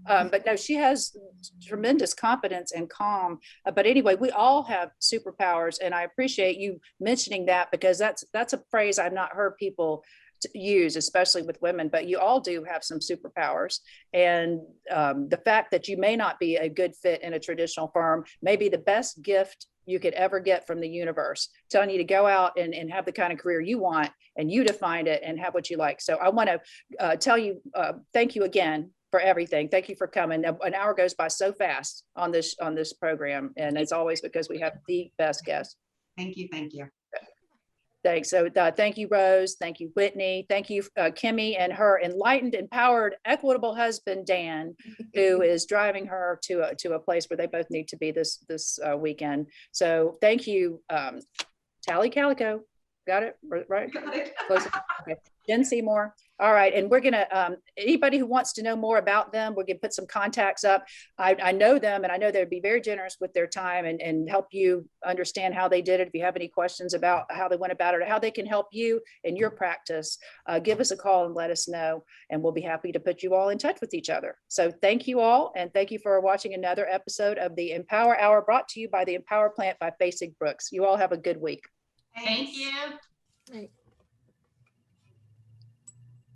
But no, she has tremendous confidence and calm. But anyway, we all have superpowers, and I appreciate you mentioning that, because that's a phrase I've not heard people use, especially with women. But you all do have some superpowers, and the fact that you may not be a good fit in a traditional firm may be the best gift you could ever get from the universe, telling you to go out and have the kind of career you want, and you define it and have what you like. So I want to tell you, thank you again for everything. Thank you for coming. An hour goes by so fast on this program, and it's always because we have the best guests. Thank you. Thank you. Thanks. So thank you, Rose. Thank you, Whitney. Thank you, Kimmy, and her enlightened, empowered, equitable husband, Dan, who is driving her to a place where they both need to be this weekend. So thank you, Talley, Kaleko. Got it? Right? Got it. Okay. Jen Seymore. All right. And we're going to, anybody who wants to know more about them, we're going to put some contacts up. I know them, and I know they'd be very generous with their time and help you understand how they did it. If you have any questions about how they went about it or how they can help you in your practice, give us a call and let us know, and we'll be happy to put you all in touch with each other. So thank you all, and thank you for watching another episode of the EmPower Hour, brought to you by the EmPower Plant by Basic Brooks. You all have a good week. Thank you. Right.